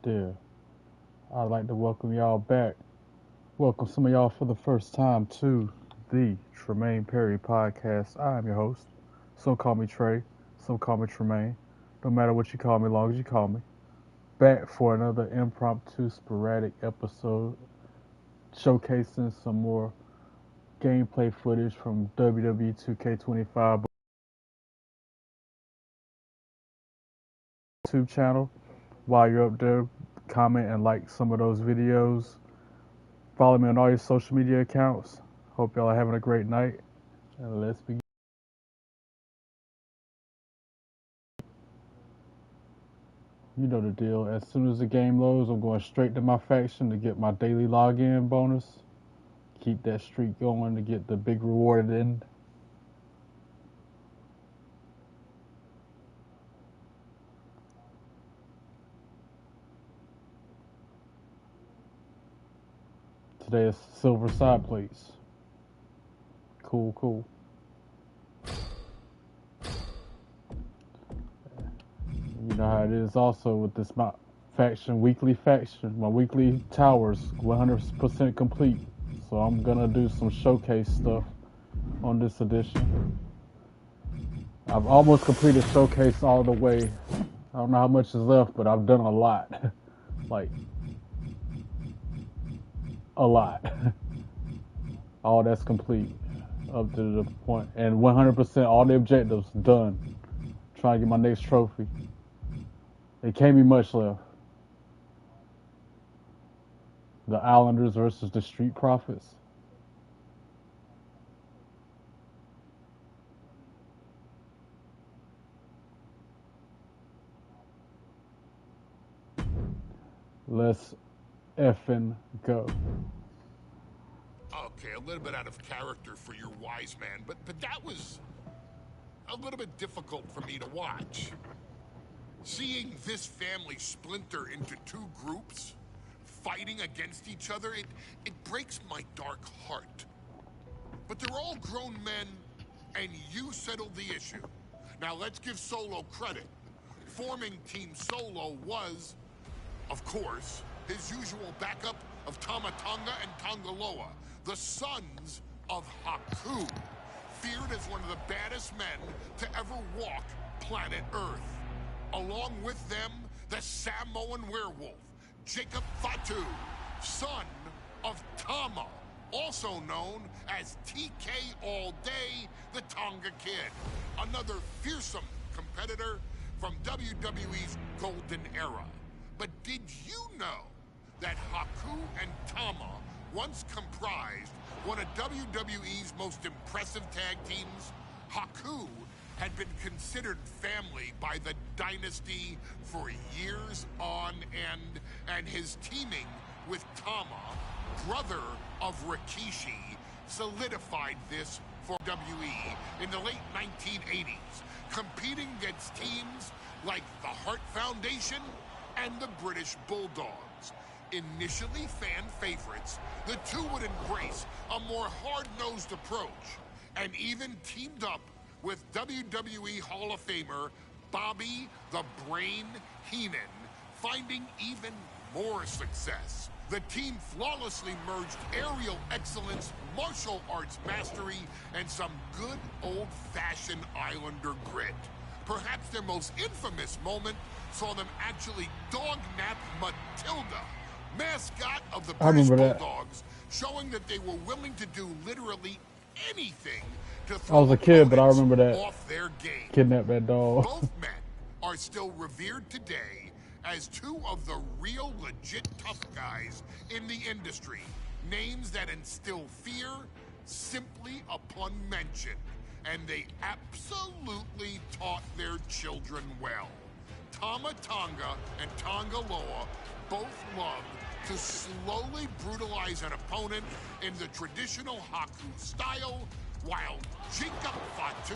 There. I'd like to welcome y'all back. Welcome some of y'all for the first time to the Tremaine Perry podcast. I am your host. Some call me Trey, some call me Tremaine. No matter what you call me, as long as you call me. Back for another impromptu, sporadic episode showcasing some more gameplay footage from WWE 2K25 YouTube channel. While you're up there, comment and like some of those videos. Follow me on all your social media accounts. Hope y'all are having a great night. And let's begin. You know the deal. As soon as the game loads, I'm going straight to my faction to get my daily login bonus. Keep that streak going to get the big reward at the end. Today is silver side plates. Cool, cool. You know how it is also with this my weekly faction. My weekly towers 100% complete. So I'm gonna do some showcase stuff on this edition. I've almost completed showcase all the way. I don't know how much is left, but I've done a lot. Like a lot. All that's complete up to the point, and 100% all the objectives done. Trying to get my next trophy. It can't be much left. The Islanders versus the Street Profits. Let's effing go. Okay, a little bit out of character for your wise man, but that was a little bit difficult for me to watch. Seeing this family splinter into two groups, fighting against each other, it breaks my dark heart. But they're all grown men, and you settled the issue. Now let's give Solo credit. Forming Team Solo was, of course, his usual backup of Tama Tonga and Tongaloa, the sons of Haku, feared as one of the baddest men to ever walk planet Earth. Along with them, the Samoan werewolf, Jacob Fatu, son of Tama, also known as TK All Day, the Tonga Kid, another fearsome competitor from WWE's golden era. But did you know that Haku and Tama once comprised one of WWE's most impressive tag teams? Haku had been considered family by the Dynasty for years on end, and his teaming with Tama, brother of Rikishi, solidified this for WWE in the late 1980s, competing against teams like the Hart Foundation and the British Bulldogs. Initially fan favorites, the two would embrace a more hard-nosed approach and even teamed up with WWE Hall of Famer Bobby the Brain Heenan, finding even more success. The team flawlessly merged aerial excellence, martial arts mastery, and some good old-fashioned Islander grit. Perhaps their most infamous moment saw them actually dog-nap Matilda, mascot of the British Bulldogs, showing that they were willing to do literally anything to throw I was a kid, but I remember that. Off their game. Kidnap that dog. Both men are still revered today as two of the real legit tough guys in the industry. Names that instill fear simply upon mention. And they absolutely taught their children well. Tama Tonga and Tongaloa both love to slowly brutalize an opponent in the traditional Haku style, while Jacob Fatu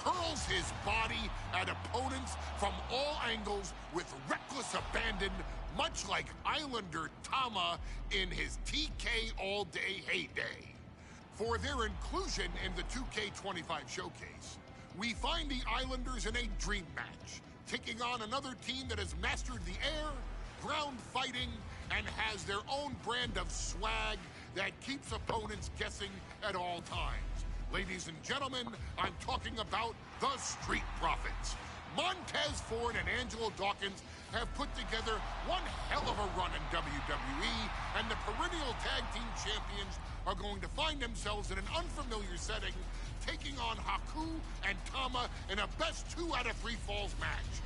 hurls his body at opponents from all angles with reckless abandon, much like Islander Tama in his TK All-Day heyday. For their inclusion in the 2K25 showcase, we find the Islanders in a dream match, taking on another team that has mastered the air, ground exciting and has their own brand of swag that keeps opponents guessing at all times. Ladies and gentlemen, I'm talking about the Street Profits. Montez Ford and Angelo Dawkins have put together one hell of a run in WWE, and the perennial tag team champions are going to find themselves in an unfamiliar setting, taking on Haku and Tama in a best 2 out of 3 falls match.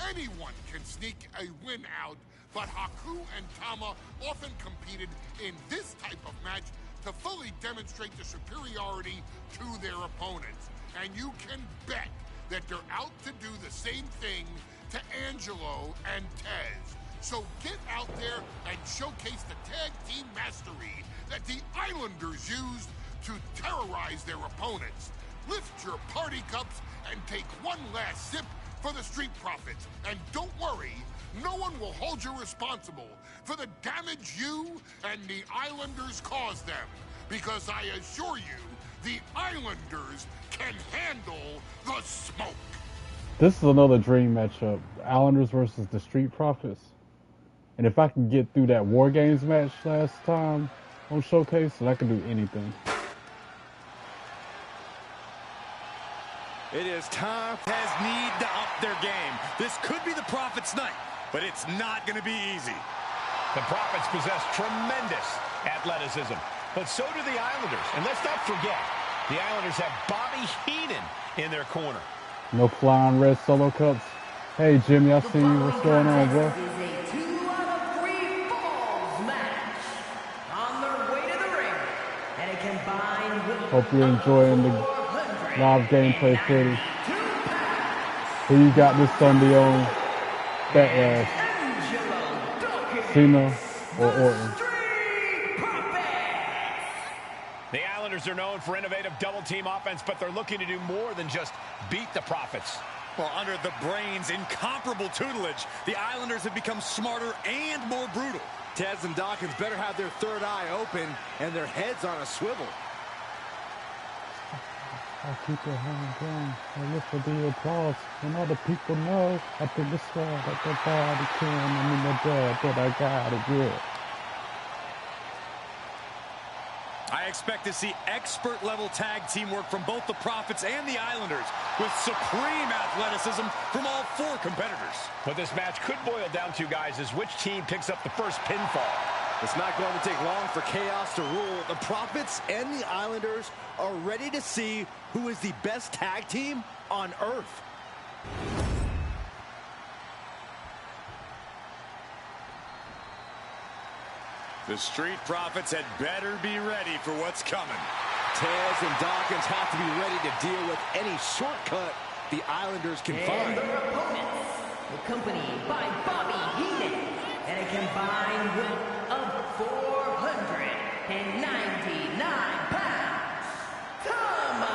Anyone can sneak a win out, but Haku and Tama often competed in this type of match to fully demonstrate the superiority to their opponents. And you can bet that they're out to do the same thing to Angelo and Tez. So get out there and showcase the tag team mastery that the Islanders used to terrorize their opponents. Lift your party cups and take one last sip for the Street Profits. And don't worry, no one will hold you responsible for the damage you and the Islanders caused them. Because I assure you, the Islanders can handle the smoke. This is another dream matchup. The Islanders versus the Street Profits. And if I can get through that War Games match last time on Showcase, then I can do anything. It is time. Has need to up their game. This could be the Profits' night, but it's not going to be easy. The Profits possess tremendous athleticism, but so do the Islanders. And let's not forget, the Islanders have Bobby Heenan in their corner. No flying red solo cups. Hey, Jimmy, I see you. What's going on, bro? This is a 2 out of 3 falls match on their way to the ring, and a combined win. Hope you're enjoying the live gameplay footage. Who you got this Sunday on Backlash? Cena or Orton? The Islanders are known for innovative double-team offense, but they're looking to do more than just beat the Profits. Well, under the Brains' incomparable tutelage, the Islanders have become smarter and more brutal. Tez and Dawkins better have their third eye open and their heads on a swivel. I keep it hanging down. I look for the applause. And all the people know I think it's swag that the body can. I'm in the bed, but I got it good. I expect to see expert-level tag teamwork from both the Profits and the Islanders, with supreme athleticism from all 4 competitors. What this match could boil down to, guys, is which team picks up the first pinfall. It's not going to take long for chaos to rule. The Profits and the Islanders are ready to see who is the best tag team on Earth. The Street Profits had better be ready for what's coming. Tez and Dawkins have to be ready to deal with any shortcut the Islanders can find. Their opponents, accompanied by Bobby Heenan, and a combined weight of 499 pounds.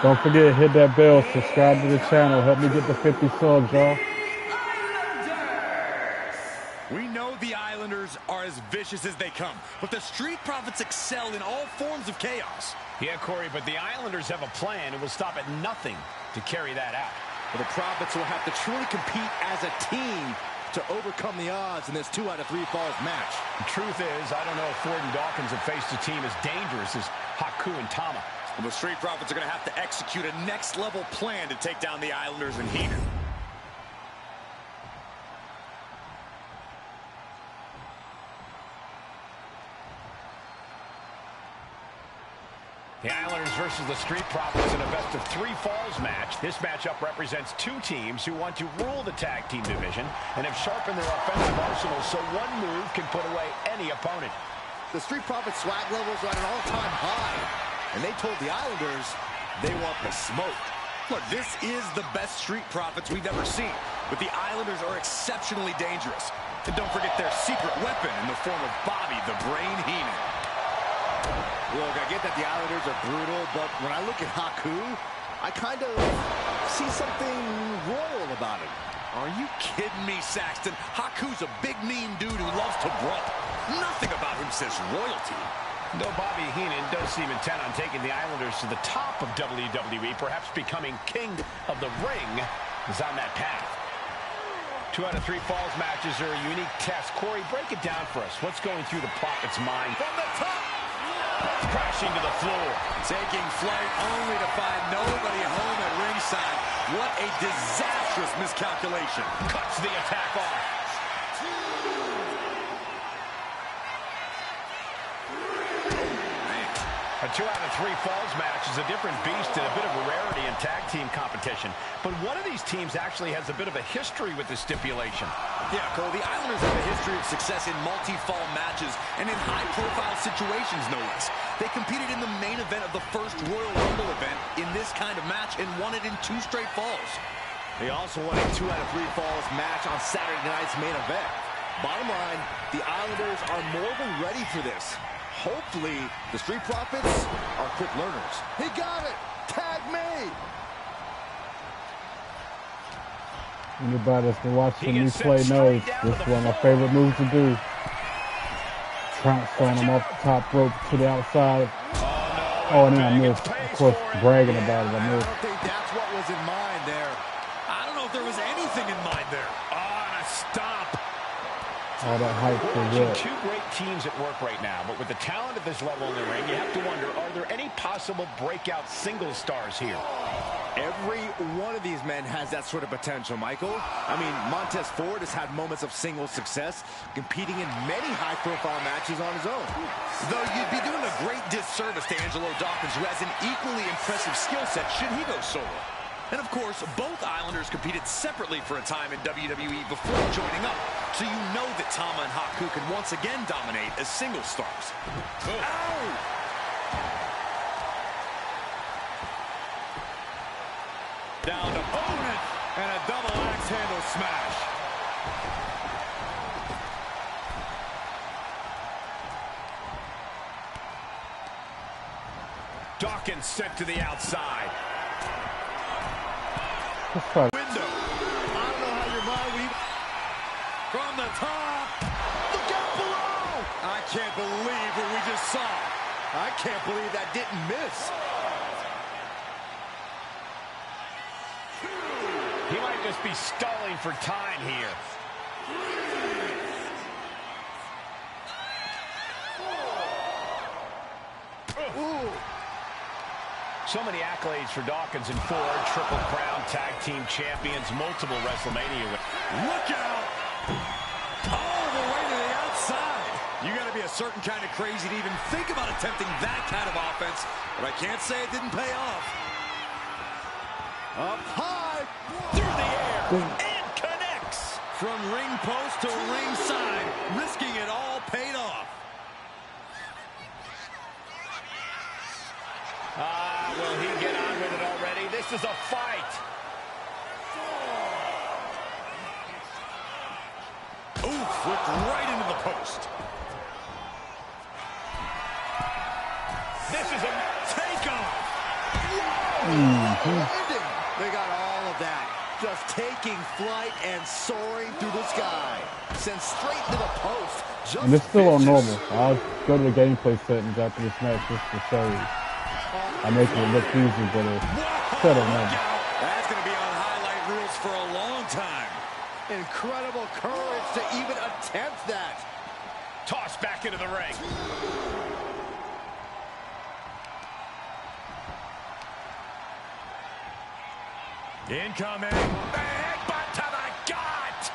Don't forget, hit that bell, subscribe to the channel, help me get to 50 subs, y'all. We know the Islanders are as vicious as they come, but the Street Profits excel in all forms of chaos. Yeah, Corey, but the Islanders have a plan and will stop at nothing to carry that out. But the Profits will have to truly compete as a team to overcome the odds in this 2 out of 3 falls match. The truth is, I don't know if Ford and Dawkins have faced a team as dangerous as Haku and Tama. Well, the Street Profits are going to have to execute a next-level plan to take down the Islanders and Heenan. The Islanders versus the Street Profits in a best-of-3 falls match. This matchup represents 2 teams who want to rule the tag team division and have sharpened their offensive arsenals so one move can put away any opponent. The Street Profits swag levels are at an all-time high, and they told the Islanders they want the smoke. Look, this is the best Street Profits we've ever seen, but the Islanders are exceptionally dangerous. And don't forget their secret weapon in the form of Bobby the Brain Heenan. Look, I get that the Islanders are brutal, but when I look at Haku, I kind of see something royal about him. Are you kidding me, Saxton? Haku's a big, mean dude who loves to brawl. Nothing about him says royalty. Though Bobby Heenan does seem intent on taking the Islanders to the top of WWE, perhaps becoming king of the ring, is on that path. 2 out of 3 falls matches are a unique test. Corey, break it down for us. What's going through the Prophet's mind? From the top! Crashing to the floor. Taking flight only to find nobody home at ringside. What a disastrous miscalculation. Cuts the attack off. A 2 out of 3 falls match is a different beast and a bit of a rarity in tag team competition. But one of these teams actually has a bit of a history with this stipulation. Yeah, Cole, the Islanders have a history of success in multi-fall matches and in high-profile situations, no less. They competed in the main event of the first Royal Rumble event in this kind of match and won it in 2 straight falls. They also won a 2 out of 3 falls match on Saturday night's main event. Bottom line, the Islanders are more than ready for this. Hopefully, the Street Profits are quick learners. He got it! Tag made! Anybody that's been watching me play knows this is one of my favorite moves to do. Trounce on him off the top rope to the outside. Oh, and then I missed. Of course, bragging about it, I missed. I don't think that's what was in mind there. I don't know if there was anything in mind there. Oh, and a stop. All that hype for Watching what? 2 great teams at work right now, but with the talent at this level in the ring, you have to wonder, are there any possible breakout single stars here? Every one of these men has that sort of potential, Michael. I mean, Montez Ford has had moments of single success, competing in many high-profile matches on his own. Though you'd be doing a great disservice to Angelo Dawkins, who has an equally impressive skill set should he go solo. And, of course, both Islanders competed separately for a time in WWE before joining up. So you know that Tama and Haku can once again dominate as single stars. Oh. Ow! Down to opponent and a double axe handle smash. Dawkins sent to the outside. Window. I don't know how your mind weave. From the top. Look out below. I can't believe what we just saw. I can't believe that didn't miss. He might just be stalling for time here. Ooh. So many accolades for Dawkins and Ford. Triple Crown Tag Team Champions, multiple WrestleMania. Look out. All the way to the outside. You got to be a certain kind of crazy to even think about attempting that kind of offense. But I can't say it didn't pay off. Up high. Through the air. And connects. From ring post to ringside. Risking it all paid off. Will he get on with it already? This is a fight. Ooh, flipped right into the post. This is a takeoff. They got all of that. Just taking flight and soaring through the sky. Sent straight to the post. Just And it's still on vicious. normal. I'll go to the gameplay settings after this match just to show you. I make it look easy, but it's set on normal. That's going to be on highlight reels for a long time. Incredible courage to even attempt that. Tossed back into the ring. Incoming. Headbutt to the gut.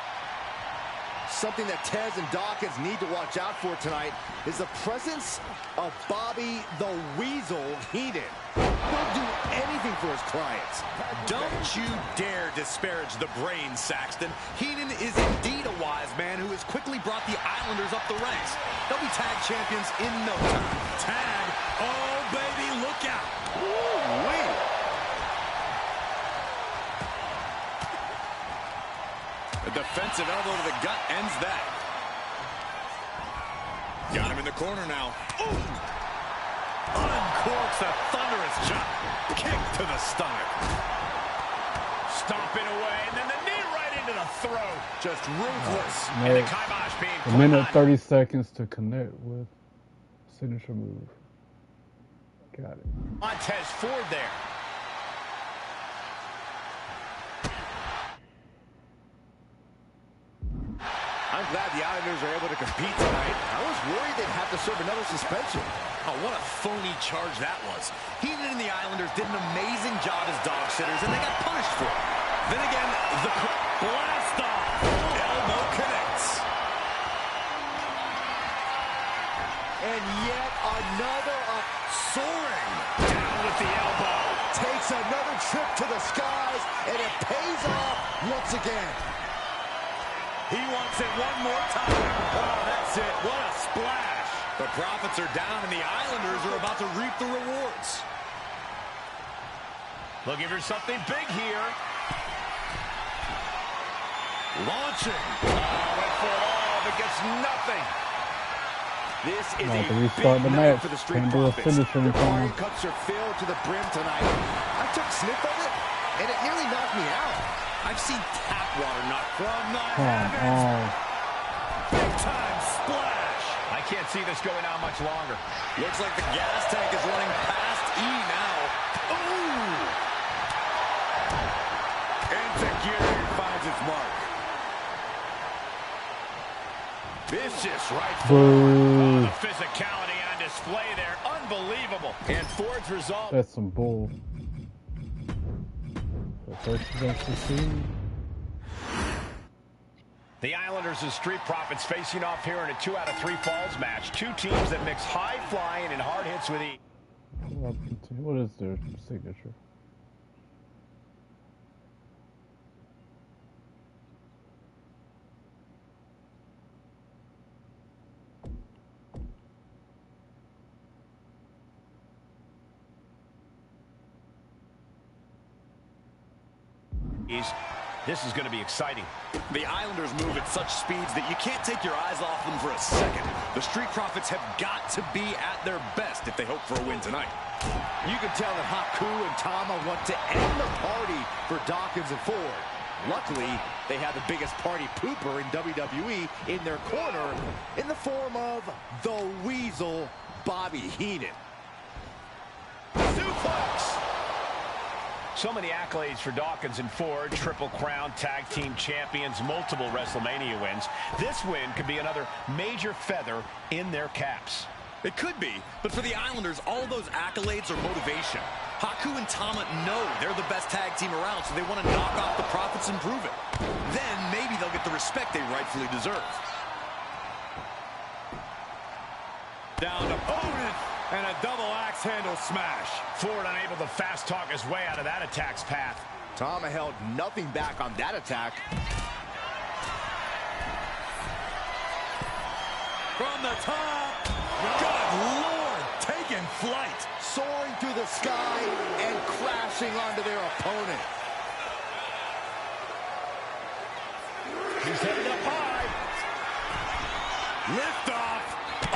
Something that Tez and Dawkins need to watch out for tonight is the presence of Bobby the Weasel Heenan. He'll do anything for his clients. Don't you dare disparage the brain, Saxton. Heenan is indeed a wise man who has quickly brought the Islanders up the ranks. They'll be tag champions in no time. Tag. Oh, baby, look out. Woo-wee. A defensive elbow to the gut ends that. Got him in the corner now. Ooh. Uncorks a thunderous chop. Kick to the stomach. Stomping away, and then the knee right into the throat. Just ruthless. And the kibosh being A put minute on. 30 seconds to connect with signature move. Got it. Montez Ford there. glad the Islanders are able to compete tonight. I was worried they'd have to serve another suspension. Oh, what a phony charge that was. Heenan and the Islanders did an amazing job as dog sitters, and they got punished for it. Then again, the blast off. Elbow connects. And yet another soaring. Down with the elbow. Takes another trip to the skies, and it pays off once again. He wants it one more time. Oh, that's it. What a splash. The Profits are down, and the Islanders are about to reap the rewards. Looking for something big here. Launching. Oh, went for it all, but gets nothing. This is Now a to restart big the night match. for the Street Can't do a Profits. finish Their anytime. party cups are filled to the brim tonight. I took a sniff of it, and it nearly knocked me out. I've seen tap water knock from the heavens. Big time splash. I can't see this going on much longer. Looks like the gas tank is running past E now. Ooh! And Takiri finds its mark. Vicious right foot. Oh, the physicality on display there. Unbelievable. And Ford's result. That's some bull. So first you don't succeed. The Islanders and Street Profits facing off here in a 2 out of 3 falls match. Two teams that mix high flying and hard hits with each. What is their signature? This is going to be exciting. The Islanders move at such speeds that you can't take your eyes off them for a second. The Street Profits have got to be at their best if they hope for a win tonight. You can tell that Haku and Tama want to end the party for Dawkins and Ford. Luckily, they have the biggest party pooper in WWE in their corner in the form of the Weasel, Bobby Heenan. Suplex! So many accolades for Dawkins and Ford. Triple Crown, Tag Team Champions, multiple WrestleMania wins. This win could be another major feather in their caps. It could be, but for the Islanders, all of those accolades are motivation. Haku and Tama know they're the best tag team around, so they want to knock off the Profits and prove it. Then maybe they'll get the respect they rightfully deserve. Down to opponent. And a double axe handle smash. Ford unable to fast talk his way out of that attack's path. Tama held nothing back on that attack. From the top. Good Lord, taking flight. Soaring through the sky and crashing onto their opponent. He's headed up high. Lift off.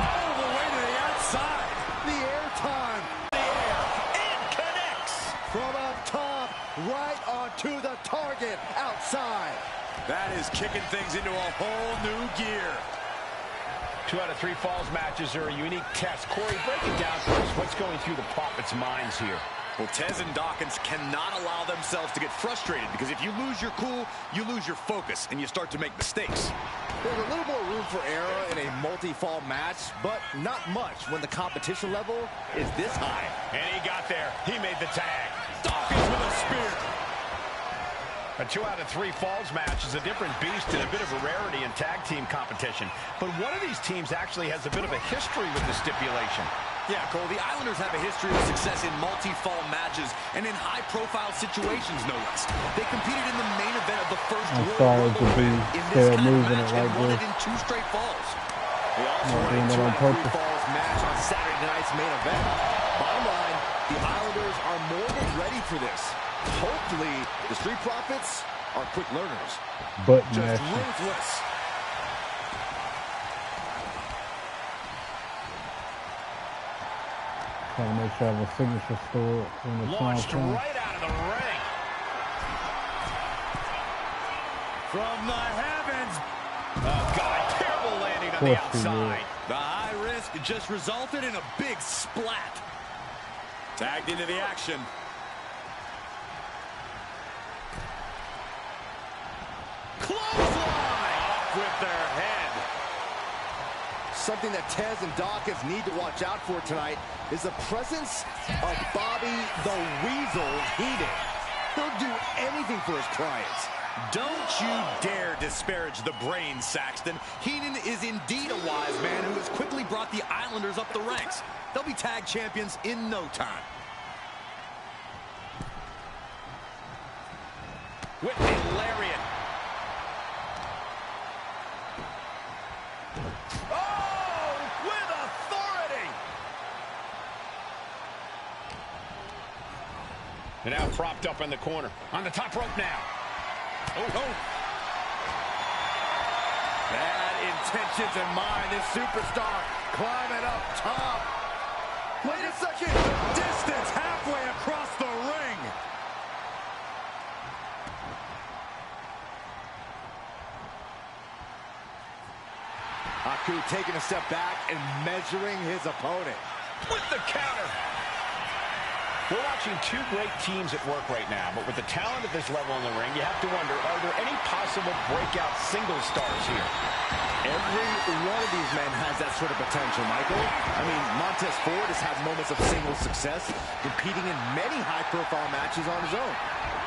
All the way to the outside. The air time. The air. It connects. From up top, right onto the target outside. That is kicking things into a whole new gear. 2 out of 3 falls matches are a unique test. Corey, break it down for us. What's going through the Profits' minds here? Well, Tez and Dawkins cannot allow themselves to get frustrated because if you lose your cool, you lose your focus and you start to make mistakes. There's a little more room for error in a multi-fall match, but not much when the competition level is this high. And he got there. He made the tag. Dawkins with a spear. A 2 out of 3 falls match is a different beast and a bit of a rarity in tag team competition. But one of these teams actually has a bit of a history with the stipulation. Yeah, Cole, the Islanders have a history of success in multi-fall matches and in high-profile situations, no less. They competed in the main event of the first Royal Rumble in this kind of match and won it in 2 straight falls. They also won a 2 out of 3 falls match on Saturday night's main event. Bottom line, the Islanders are more than ready for this. Hopefully, the Street Profits are quick learners. But just ruthless. Trying to make sure I have a signature store in the Launched time. right out of the ring. From the heavens. Oh, God, terrible landing on the outside. The high risk just resulted in a big splat. Tagged into the action. Clothesline! Off with their head. something that Tez and Dawkins need to watch out for tonight is the presence of Bobby the Weasel Heenan. He'll do anything for his clients. Don't you dare disparage the brain, Saxton. Heenan is indeed a wise man who has quickly brought the Islanders up the ranks. They'll be tag champions in no time. Whipping lariat. Oh, with authority! And now propped up in the corner. On the top rope now. Oh. Bad intentions in mind. This superstar climbing up top. Wait a second. Distance halfway across the ring. Haku taking a step back and measuring his opponent. With the counter. We're watching two great teams at work right now, but with the talent at this level in the ring, you have to wonder, are there any possible breakout single stars here? Every one of these men has that sort of potential, Michael. I mean, Montez Ford has had moments of single success, competing in many high-profile matches on his own.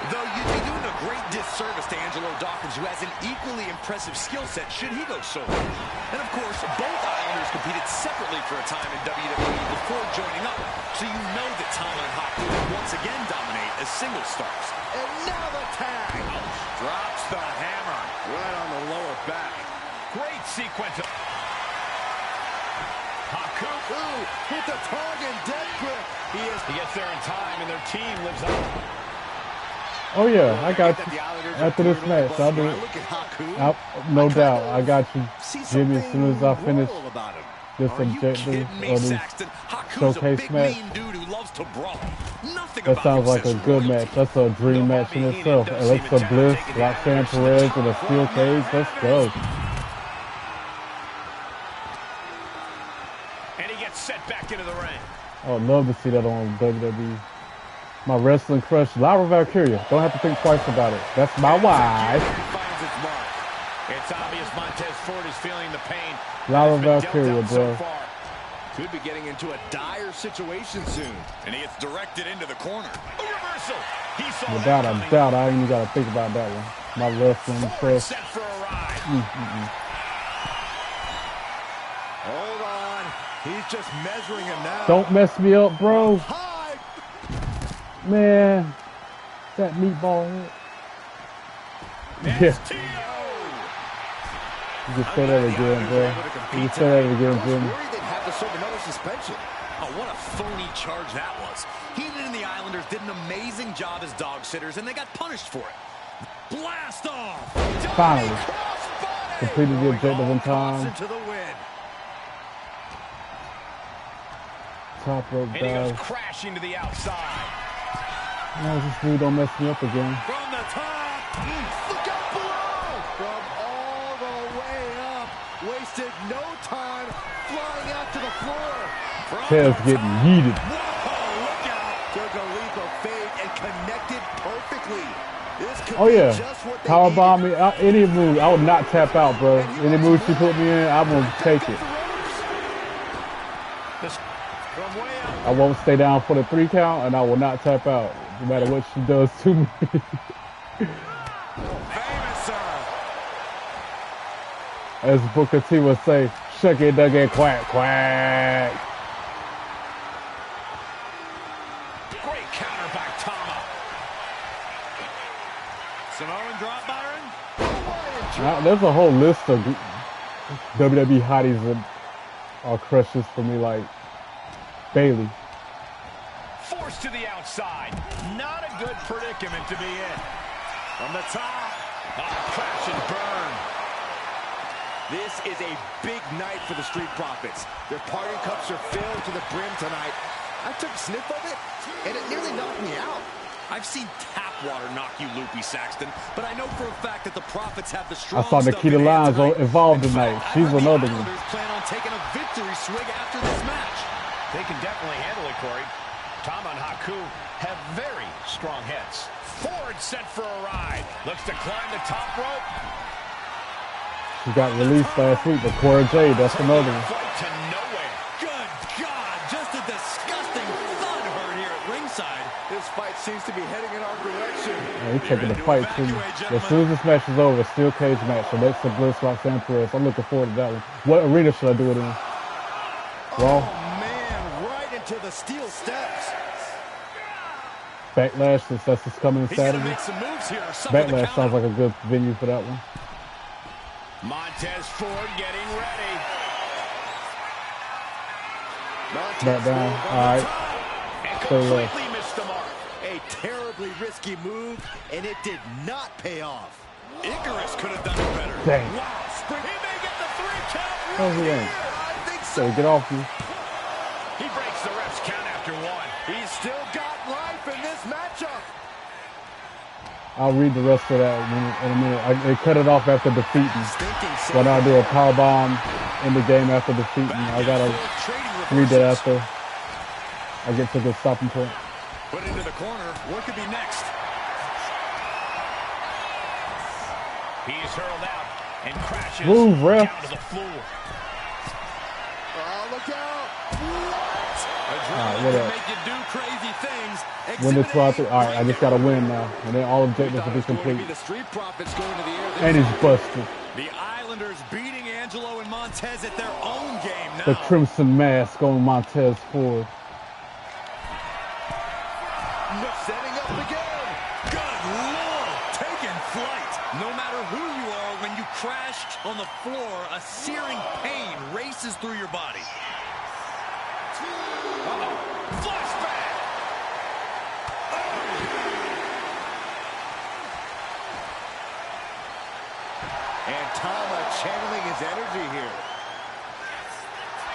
Though you'd be doing a great disservice to Angelo Dawkins, who has an equally impressive skill set should he go solo. And of course, both Islanders competed separately for a time in WWE before joining up, so you know that Tama and Haku will once again dominate as single stars. And now the tag. Drops the hammer right on the lower back. Great sequence of... Haku. Ooh, hit the target, dead grip. He gets there in time, and their team lives up. Oh yeah, I got you. After this match, I'll do it. No doubt, I got you, Jimmy. As soon as I finish this objective or this showcase match, that sounds like a good match. That's a dream match in itself. Alexa Bliss, Roxanne Perez, and a steel cage. Let's go. And he gets set back into the ring. I would love to see that on WWE. My wrestling crush, Lyra Valkyria. Don't have to think twice about it. That's my wife. It's obvious Montez Ford is feeling the pain. Lyra Valkyria, bro. Could be getting into a dire situation soon. And he gets directed into the corner. A reversal. He saw Without a doubt, I ain't even got to think about that one. My wrestling crush. Set for a ride. Hold on. He's just measuring him now. Don't mess me up, bro. Man, that meatball hit. Yeah. You can say that again, bro. You can say that again, Jimmy. They'd have to serve another suspension. Oh, what a phony charge that was. Heenan and the Islanders did an amazing job as dog sitters, and they got punished for it. Blast off! Finally. Completed the objective in time. Top rope dive. And he goes crashing to the outside. No, this dude don't mess me up again. From the top. Look out below. From all the way up. Wasted no time flying out to the floor. Tez getting yeeted. Whoa, look out. Took a leap of faith and connected perfectly. This could oh, yeah. be just what they Powerbomb me. Any move. I would not tap out, bro. Any move she put me in, I'm going to take it. I won't stay down for the 3 count, and I will not tap out, no matter what she does to me. As Booker T would say, shuck it, duck it, quack, quack. Great counter by Tama. Samoan drop, Byron. There's a whole list of WWE hotties that are crushes for me, like Bailey. Forced to the outside. Not a good predicament to be in. From the top. Crash and burn. This is a big night for the Street Profits. Their party cups are filled to the brim tonight. I took a sniff of it, and it nearly knocked me out. I've seen tap water knock you loopy, Saxton, but I know for a fact that the Profits have the strong I saw Nikita Lyons involved tonight. She's another one. Plan on taking a victory swig after this match. They can definitely handle it, Corey. Tama and Haku have very strong heads. Ford set for a ride. Looks to climb the top rope. He got released last week, but Cora Jade, that's another one. Flight to nowhere. Good God, just a disgusting thud heard here at ringside. This fight seems to be heading in our direction. Yeah, he's taking the fight too. As soon as this match is over, steel cage match. Alexa Bliss, Roxanne Perez. I'm looking forward to that one. What arena should I do it in? Raw? Oh, man, right into the steel steps. Backlash, since that's just coming He's going to Saturday. make some moves here. Some with the Backlash sounds counter. like a good venue for that one. Montez Ford getting ready. SmackDown. All right. And So, completely missed the mark. A terribly risky move, and it did not pay off. Icarus could have done it better. Dang. Wow, spring. He may get the 3 count How's he right doing? here. I think so. So get off you. He breaks the ref's count after 1. He's still got life in this matchup. I'll read the rest of that in a minute. They cut it off after defeating. When I do a power bomb in the game after defeating, I gotta read that after I get to the stopping point. Put into the corner. What could be next? He's hurled out and crashes Move, ref. down to the floor. Oh, look out. All right, Adrenaline what can up? make you do crazy things. Win this Exhibit 12. A, All right, I just gotta win now, and then all objectives will be complete. the Street Profits going to the air. And he's busted. The Islanders beating Angelo and Montez at their own game now. The Crimson Mask on Montez Ford. Setting up again. Good Lord, taking flight. No matter who you are, when you crash on the floor, a searing pain races through your body. Flashback! And Tama channeling his energy here.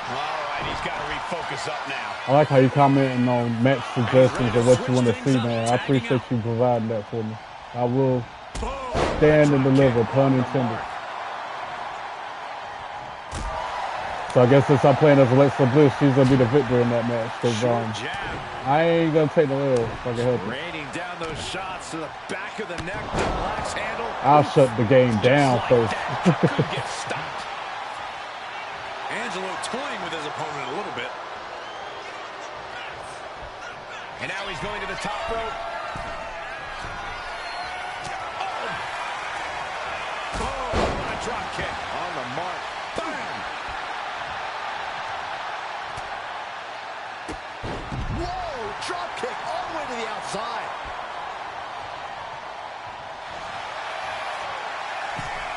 All right, he's got to refocus up now. I like how you commenting on match suggestions of what you want to see, man. I appreciate you providing that for me. I will stand and deliver, pun intended. So I guess since I'm playing as Alexa Bliss, she's gonna be the victor in that match. Cause I ain't gonna take the L if I can help it. Raining down those shots to the back of the neck. The relaxed handle. I'll shut the game down first. Could get stopped. Angelo toying with his opponent a little bit. And now he's going to the top rope. Oh, what a drop kick. On the mark. Bam! Whoa! Drop kick all the way to the outside.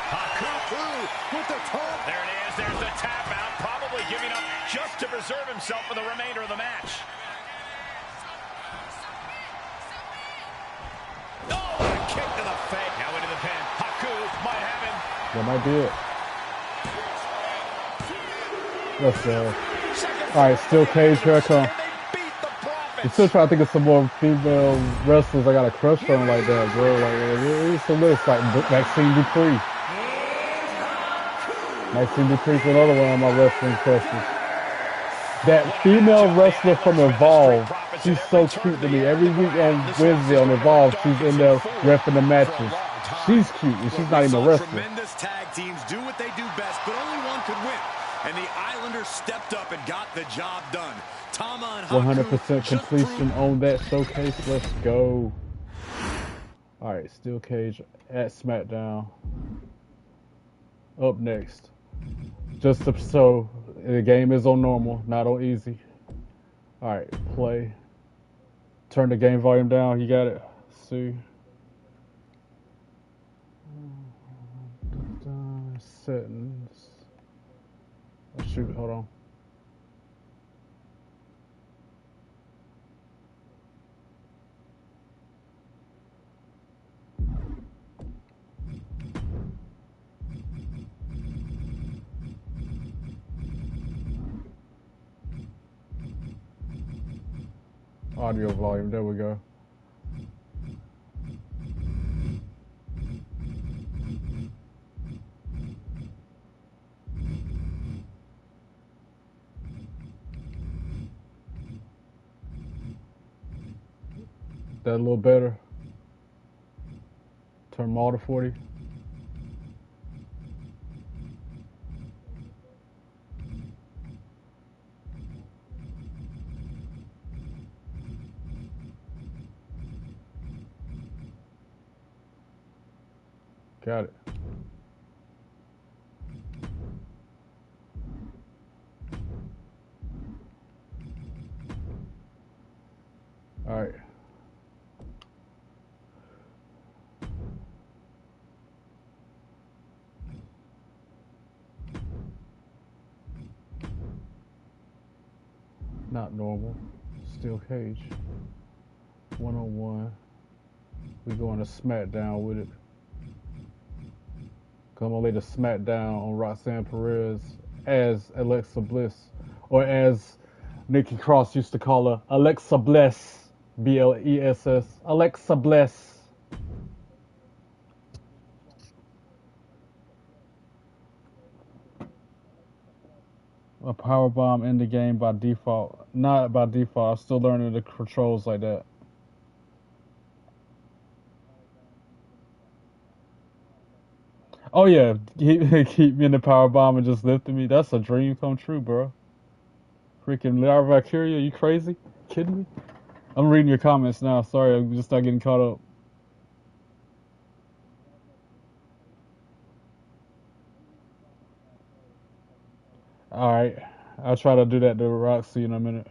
Haku with the top. There it is. There's the tap out. Probably giving up just to preserve himself for the remainder of the match. Oh, what a kick to the face. Now into the pin. Haku might have him. That might be it. Let's go. All right, steel cage, here I come. And they beat the Profits. I'm still trying to think of some more female wrestlers I got a crush on like that, bro. Like, it's a list like Maxine Dupree. Maxine Dupree's another one of my wrestling crushes. That female wrestler from Evolve, she's so cute to me. Every week on Wednesday on Evolve, she's in there reffing the matches. She's cute, and she's not even a wrestler. Tremendous tag teams do what they do best, but only one could win. And the Islanders stepped up and got the job done. Tama and Haku 100% just completion on that showcase. Let's go. All right, steel cage at SmackDown. Up next. Just so the game is on normal, not on easy. All right, play. Turn the game volume down. You got it. See. Settings. Oh, shoot, hold on. Audio volume, there we go. That a little better. Turn them all to 40. Got it. All right. Not normal. Steel cage. 1-on-1. We going to SmackDown with it. I'm gonna lay the SmackDown on Roxanne Perez as Alexa Bliss, or as Nikki Cross used to call her, Alexa Bliss, B-L-E-S-S, Alexa Bliss. A powerbomb in the game by default. Not by default. I'm still learning the controls like that. Oh yeah, keep me in the powerbomb and just lifting me. That's a dream come true, bro. Freaking Lara Valkyria, you crazy? Kidding me? I'm reading your comments now. Sorry, I'm just not getting caught up. All right, I'll try to do that to Roxy in a minute.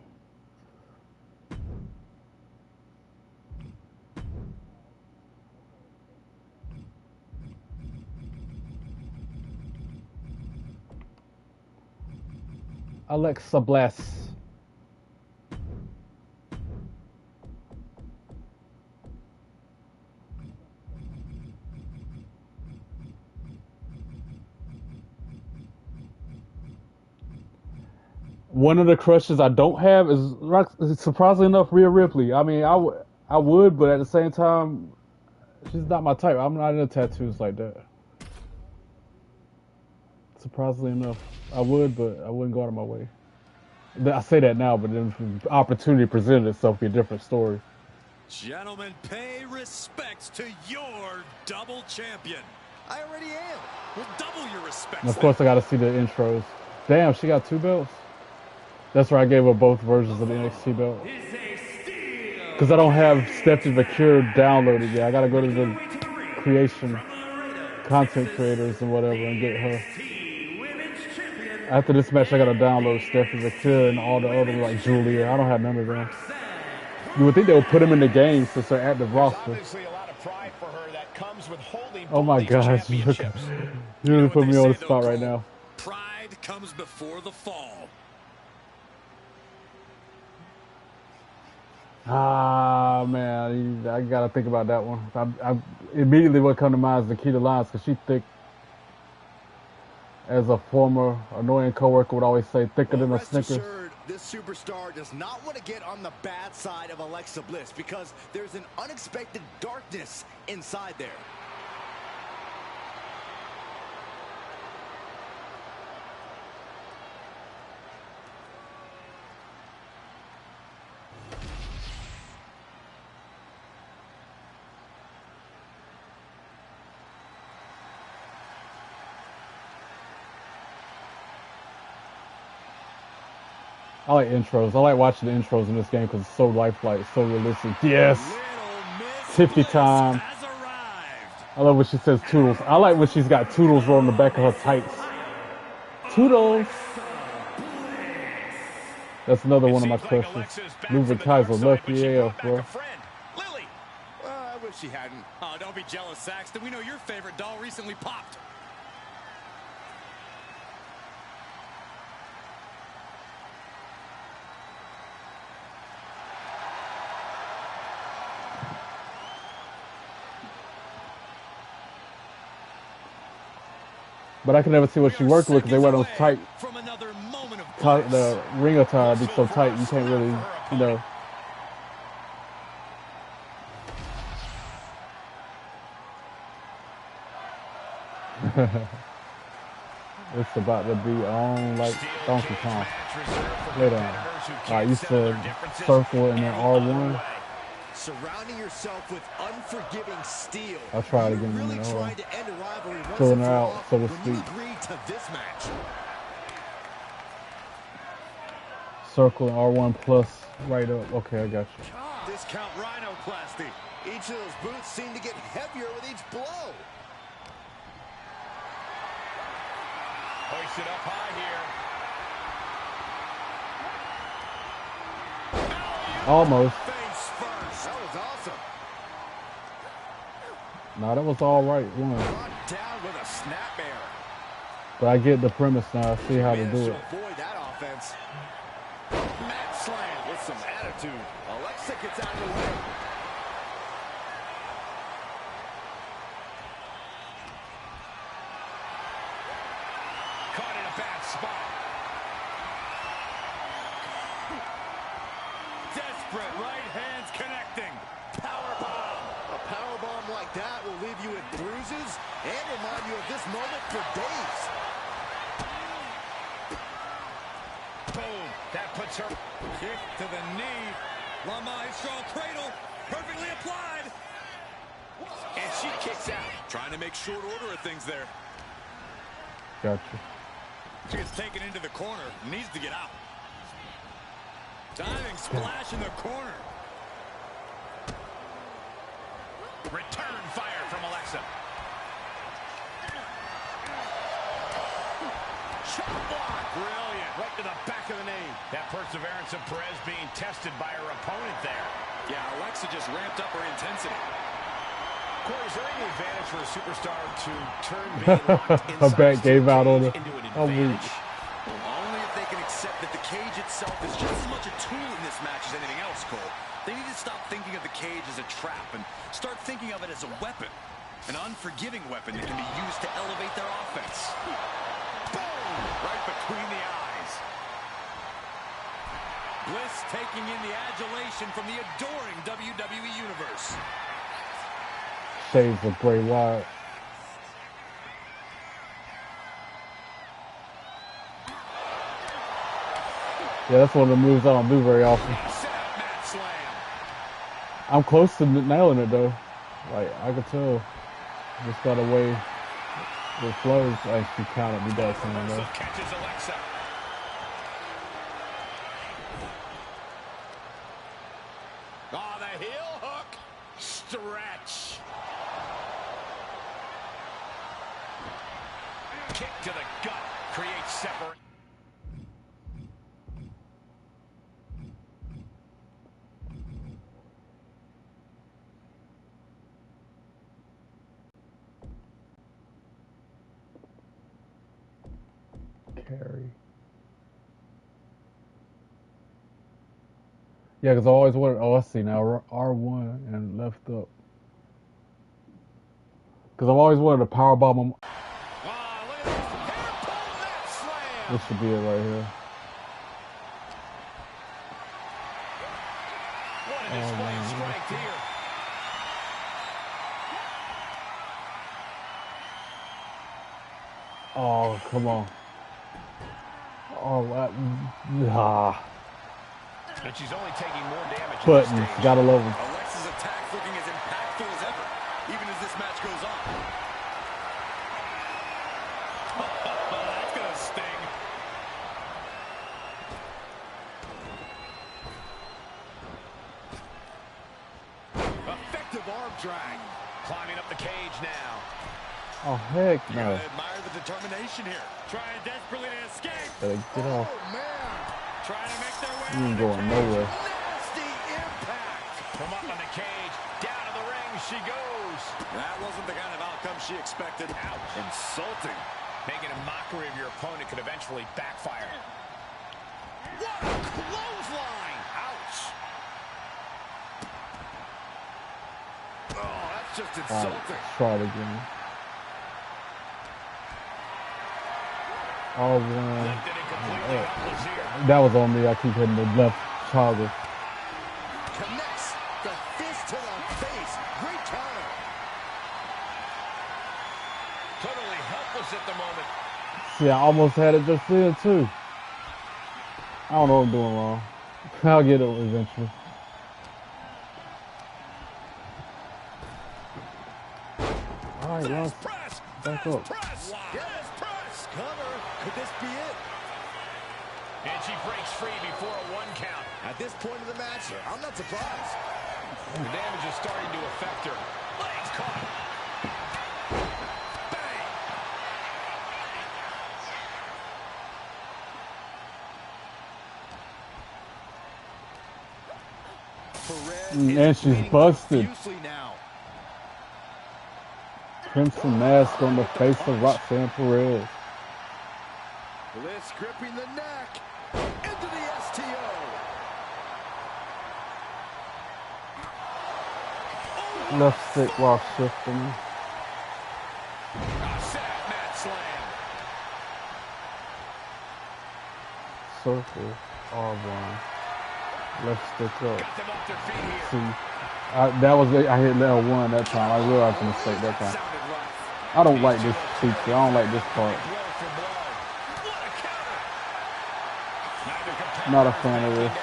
Alexa Bliss. One of the crushes I don't have is, surprisingly enough, Rhea Ripley. I mean, I would, but at the same time, she's not my type. I'm not into tattoos like that. Surprisingly enough, I would, but I wouldn't go out of my way. I say that now, but then if the opportunity presented itself, it'd be a different story. Gentlemen, pay respects to your double champion. I already am. We'll double your respects. And of course, I got to see the intros. Damn, she got 2 belts. That's where I gave her both versions of the NXT belt. Because I don't have Stephanie McCure downloaded yet. I got to go to the creation, content creators and whatever and get her. After this match, I got to download Stephanie McCure and all the other, like Julia. I don't have none of them. You would think they would put them in the game since they're active roster. Oh my gosh, you really put me on the spot right now. Pride comes before the fall. Ah, man, I gotta think about that one. I immediately what come to mind is Nikita Lyons, because she thick. As a former annoying coworker would always say, thicker than a Snickers. Assured, this superstar does not want to get on the bad side of Alexa Bliss because there's an unexpected darkness inside there. I like intros. I like watching the intros in this game because it's so lifelike, so realistic. Yes! Tiffy time. I love when she says Toodles. I like when she's got Toodles rolling the back of her tights. Toodles! That's another one of my crushes. Moving Kaiser, lucky AF, bro. I wish she hadn't. Oh, don't be jealous, Saxton. We know your favorite doll recently popped. But I can never see what she worked with because they wear those tight, the ring attire be so tight you can't really, you know. It's about to be on like Donkey Kong. Later on. Alright, you said circle and then R1. Surrounding yourself with unforgiving steel. I'll try it again. Really trying to end a rivalry once filling and her for out, all so to when you speak. agreed to this match. Circle and R1 plus right up. Okay, I got you. Discount rhinoplasty. Each of those boots seem to get heavier with each blow. Hoisted up high here. Almost. Face first. That was awesome. No, that was all right. One. Brought down with a snapmare. But I get the premise now. I see how to Managed do to it. avoid that offense. Mat slam with some attitude. Alexa gets out of the way. Caught in a bad spot. Desperate right hands connecting. Powerbomb. A powerbomb like that will leave you with bruises and remind you of this moment for days. Boom. That puts her. Kick to the knee. La Maestro cradle. Perfectly applied. And she kicks out. Trying to make short order of things there. Gotcha. She gets taken into the corner. Needs to get out. Diving splash in the corner. Return fire from Alexa. Shot block. Brilliant. Right to the back of the knee. That perseverance of Perez being tested by her opponent there. Yeah, Alexa just ramped up her intensity. Corey, is there any advantage for a superstar to turn being locked Her inside back the gave out on cage her. into an I'm weak. advantage? Only if they can accept that the cage itself is just as much a tool in this match as anything else, Cole. They need to stop thinking of the cage as a trap and start thinking of it as a weapon. An unforgiving weapon that can be used to elevate their offense. Boom! Right between the eyes. Bliss taking in the adulation from the adoring WWE Universe. Shades of Bray Wyatt. Yeah, that's one of the moves I don't do very often. Set up mat slam. I'm close to nailing it though. Like I could tell. Just got away with flows. Actually counted me that time Reversal though. catches Alexa. Oh, the heel hook. Stretch. Kick to the gut. Creates separate. Carry. Yeah, because I always wanted. Oh, I see now. R1 and left up. Because I've always wanted a power bomb. Wow, look at this. Hair pull mat slam. This should be it right here. What a display of strength here. Oh, come on. Oh, And she's only taking more damage. buttons. Gotta love them. Alexa's attack looking as impactful as ever, even as this match goes on. That's gonna sting. Effective arm drag. Climbing up the cage now. Oh, heck You no. gotta admire the determination here. Trying desperately to escape. Gotta get off. Oh, man. Trying to make their way You ain't out of the going cage. nowhere. Nasty impact. From up on the cage. Down to the ring she goes. That wasn't the kind of outcome she expected. Ouch. Insulting. Making a mockery of your opponent could eventually backfire. What a clothesline. Ouch. Oh, that's just insulting. Try it again. R1. Lifted and completely helpless here. That was on me. I keep hitting the left toggle. Connects the fist to the face. Great counter. Totally helpless at the moment. See, I almost had it just then, too. I don't know what I'm doing wrong. I'll get it eventually. All right, well, Press. back up. Press. Wow. Yes, press. Cover. Could this be it? And she breaks free before a 1 count. At this point of the match, I'm not surprised. The damage is starting to affect her. Legs caught. Bang! And she's busted. Now. Crimson mask on the face of Roxanne Perez. Bliss gripping the neck into the STO. Left stick while shifting. Sad mat slam. Circle, R1. Left stick up. Got them off their feet here. See, I hit L1 that time. I realized the mistake that time. Sounded rough. I don't like this feature. I don't like this part. Blow for blow. What a counter. Neither competitor Not a fan of this.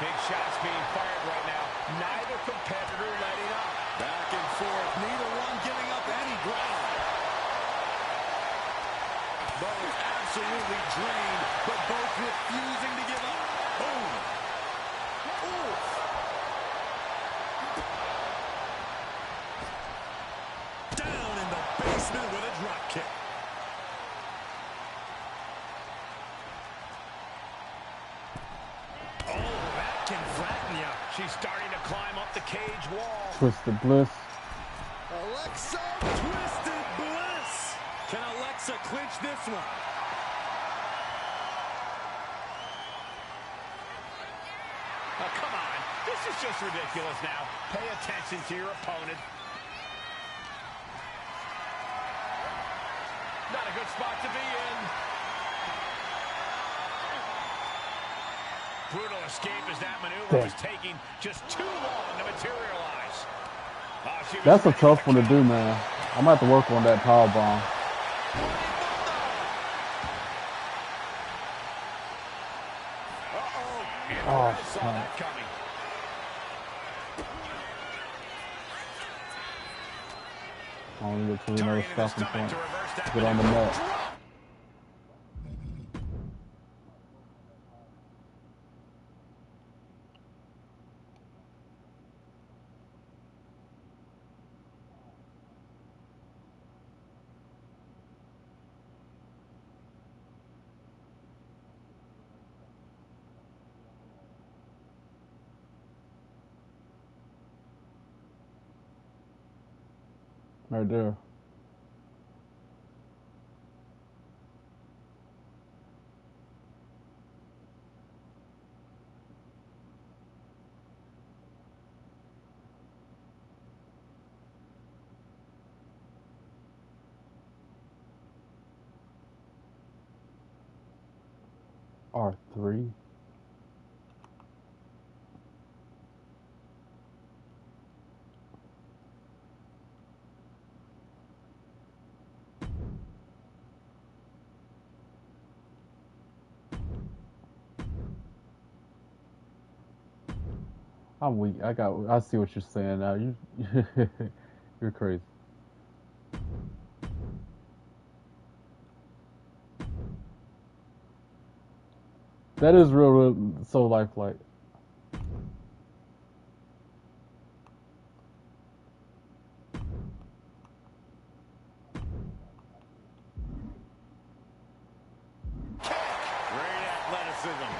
Big shots being fired right now. Neither competitor letting up. Back and forth. Neither one giving up any ground. Both absolutely drained, but both refusing to give up. Boom. Oof. Down in the basement with a drop kick. Oh, that can flatten you. She's starting to climb up the cage wall. Twisted Bliss. Alexa Twisted Bliss. Can Alexa clinch this one? Oh, come on. This is just ridiculous now. Pay attention to your opponent. Not a good spot to be in. Brutal escape as that maneuver was taking just too long to materialize. Oh, she was That's a ready tough to one to do, man. I'm going to have to work on that power bomb. Oh, saw snap. that coming. I want to get to another Targeting the stopping stomach point. to reverse that Get on the maneuver. mat. Right there. R3. I'm weak. I see what you're saying now. You're crazy. That is real so lifelike. Great athleticism.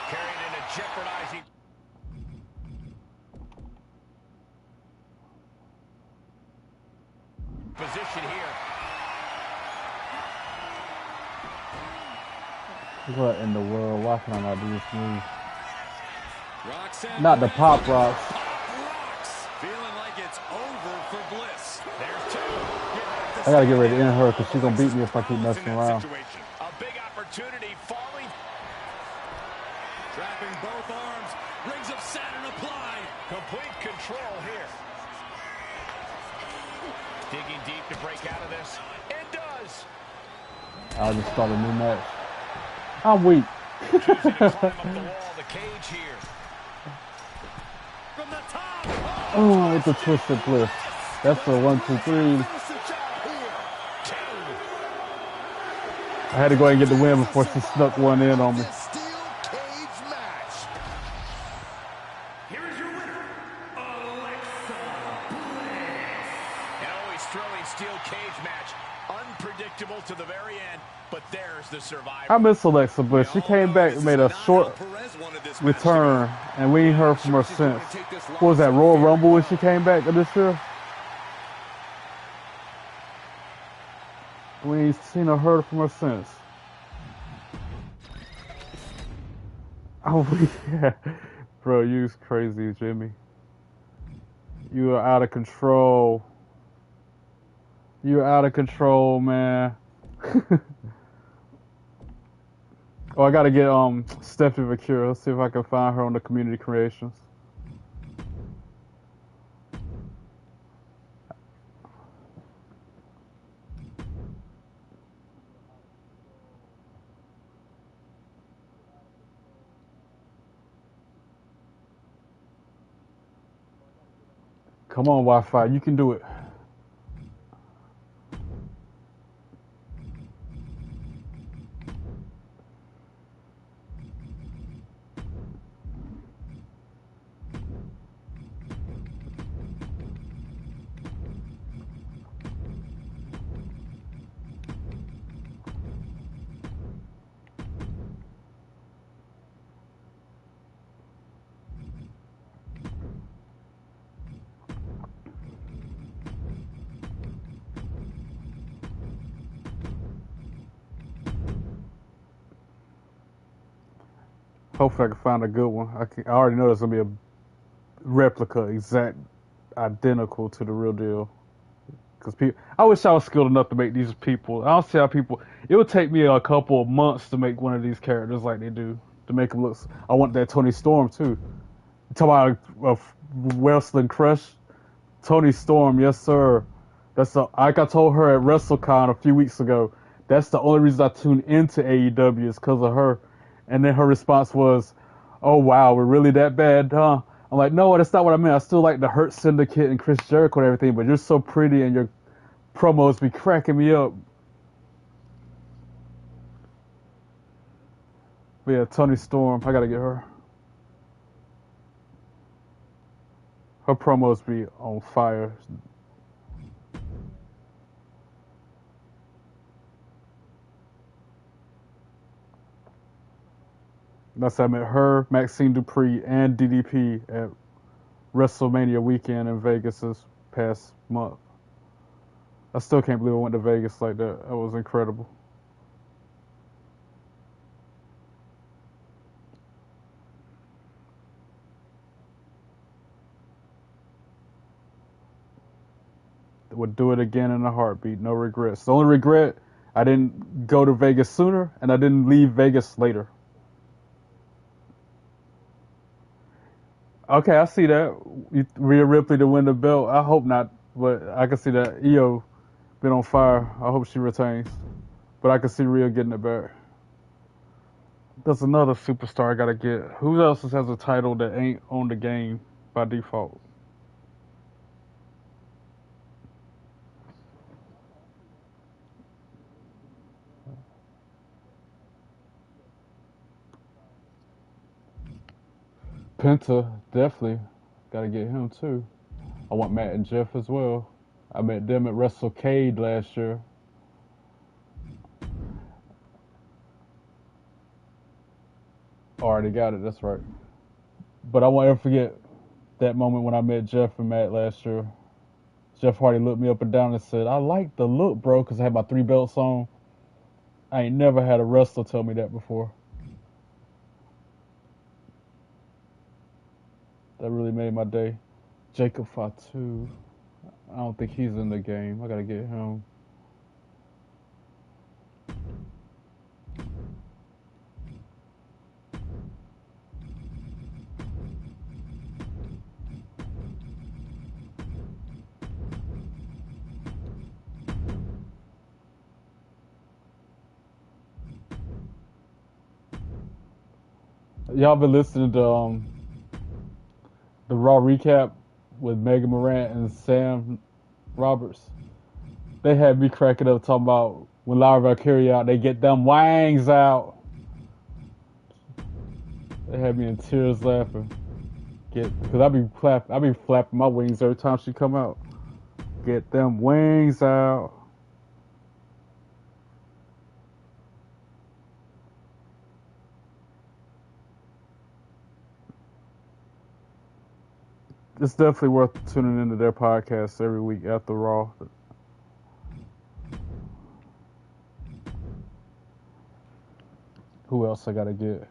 Carried into jeopardizing. Position here. What in the world? Why can I not do this move? Roxanne Not the pop rocks. rocks. Feeling like it's over for Bliss. There's two. I gotta get ready to end her because she's gonna beat me if I keep messing around. A big opportunity falling. Trapping both arms. Rings of Saturn applied. Complete control here. Digging deep to break out of this. It does. I'll just start a new match. I'm weak. Choosing to climb up the wall of the cage here. From the top. Oh, it's a twisted bliss. That's the 1, 2, 3. Finish the job here. I had to go ahead and get the win before she snuck one in on me. This steel cage match. Here is your winner, Alexa Bliss. An always thrilling steel cage match. Unpredictable to the very end, but there's the survivor. I miss Alexa Bliss. She came back and made a short return, and we ain't heard from her since. What was that, Royal Rumble when she came back this year? We ain't seen or heard from her since. Oh, yeah. Bro, you's crazy, Jimmy. You are out of control. You're out of control, man. Oh, I gotta get Stephanie Vacura. Let's see if I can find her on the community creations. Come on, Wi-Fi, you can do it. Hopefully I can find a good one. I already know there's going to be a replica exact identical to the real deal. Because I wish I was skilled enough to make these people. I don't see how people. It would take me a couple of months to make one of these characters like they do. To make them look. I want that Tony Storm too. Talk about a wrestling crush. Tony Storm, yes sir. Like I told her at WrestleCon a few weeks ago. That's the only reason I tuned into AEW is because of her. And then her response was, "Oh wow, we're really that bad, huh?" I'm like, "No, that's not what I meant. I still like the Hurt Syndicate and Chris Jericho and everything, but you're so pretty and your promos be cracking me up." But yeah, Tony Storm, I gotta get her. Her promos be on fire. That's I met her, Maxine Dupree, and DDP at WrestleMania weekend in Vegas this past month. I still can't believe I went to Vegas like that. That was incredible. Would do it again in a heartbeat. No regrets. The only regret, I didn't go to Vegas sooner, and I didn't leave Vegas later. Okay, I see that. Rhea Ripley to win the belt. I hope not, but I can see that. Io been on fire. I hope she retains. But I can see Rhea getting it back. There's another superstar I gotta get. Who else has a title that ain't on the game by default? Penta, definitely. Gotta get him too. I want Matt and Jeff as well. I met them at WrestleCade last year. Already got it, that's right. But I won't ever forget that moment when I met Jeff and Matt last year. Jeff Hardy looked me up and down and said, "I like the look, bro," because I had my 3 belts on. I ain't never had a wrestler tell me that before. That really made my day. Jacob Fatu. I don't think he's in the game. I gotta get him. Y'all been listening to the Raw recap with Megan Morant and Sam Roberts? They had me cracking up talking about when Laura Valkyrie out, they get them wangs out. They had me in tears laughing. Because I be flapping my wings every time she come out. Get them wings out. it's definitely worth tuning into their podcast every week after Raw. Who else I gotta get?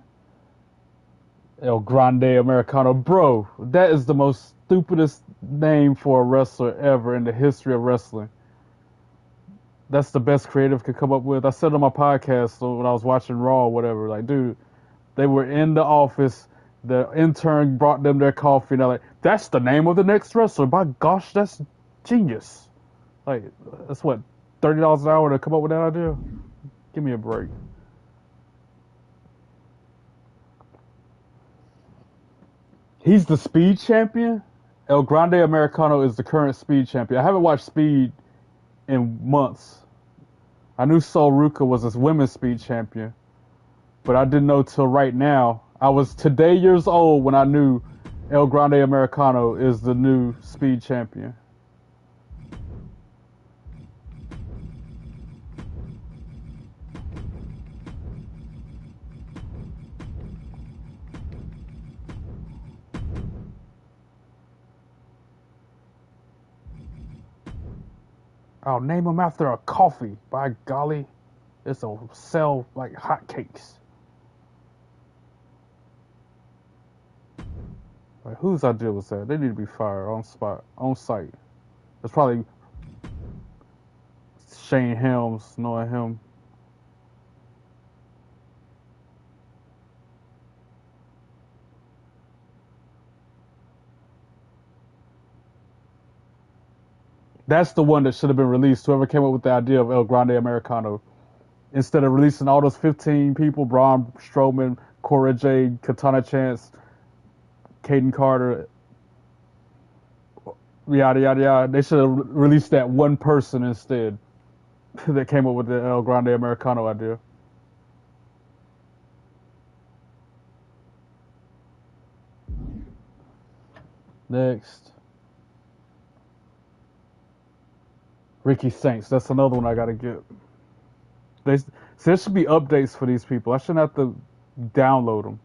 El Grande Americano. Bro, that is the most stupidest name for a wrestler ever in the history of wrestling. That's the best creative could come up with. I said on my podcast when I was watching Raw or whatever, like, dude, they were in the office. The intern brought them their coffee, and they're like, that's the name of the next wrestler. By gosh, that's genius. Like, that's what, $30 an hour to come up with that idea? Give me a break. He's the Speed champion? El Grande Americano is the current Speed champion. I haven't watched Speed in months. I knew Sol Ruca was his women's Speed champion, but I didn't know till right now. I was today years old when I knew El Grande Americano is the new Speed champion. I'll name him after a coffee. By golly, this'll sell like hotcakes. Like, whose idea was that? They need to be fired on spot, on site. It's probably Shane Helms, knowing him. That's the one that should have been released. Whoever came up with the idea of El Grande Americano. Instead of releasing all those 15 people, Braun Strowman, Cora Jade, Katana Chance, Caden Carter, yada, yada, yada. They should have released that one person instead that came up with the El Grande Americano idea. Next. Ricky Saints. That's another one I gotta get. So there should be updates for these people. I shouldn't have to download them.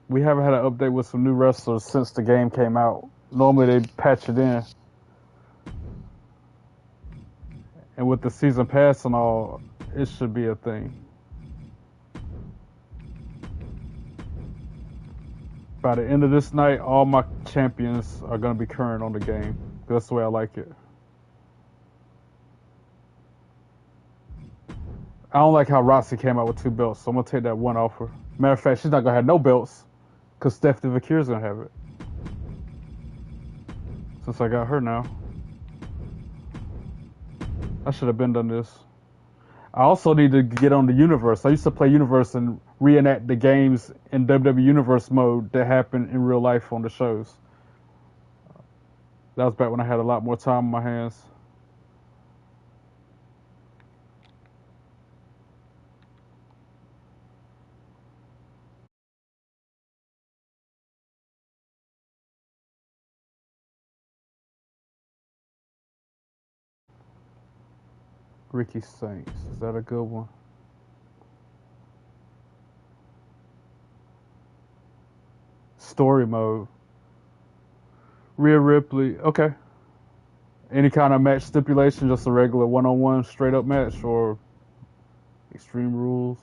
We haven't had an update with some new wrestlers since the game came out. Normally they patch it in. And with the season pass and all, it should be a thing. By the end of this night, all my champions are going to be current on the game. That's the way I like it. I don't like how Roxy came out with 2 belts, so I'm going to take that one off her. Matter of fact, she's not going to have no belts, because Stephanie Vakir's going to have it. Since I got her now. I should have been done this. I also need to get on the Universe. I used to play Universe and reenact the games in WWE Universe mode that happened in real life on the shows. That was back when I had a lot more time on my hands. Ricky Saints. Is that a good one? Story mode. Rhea Ripley. Okay. Any kind of match stipulation, just a regular one-on-one straight up match, or Extreme Rules?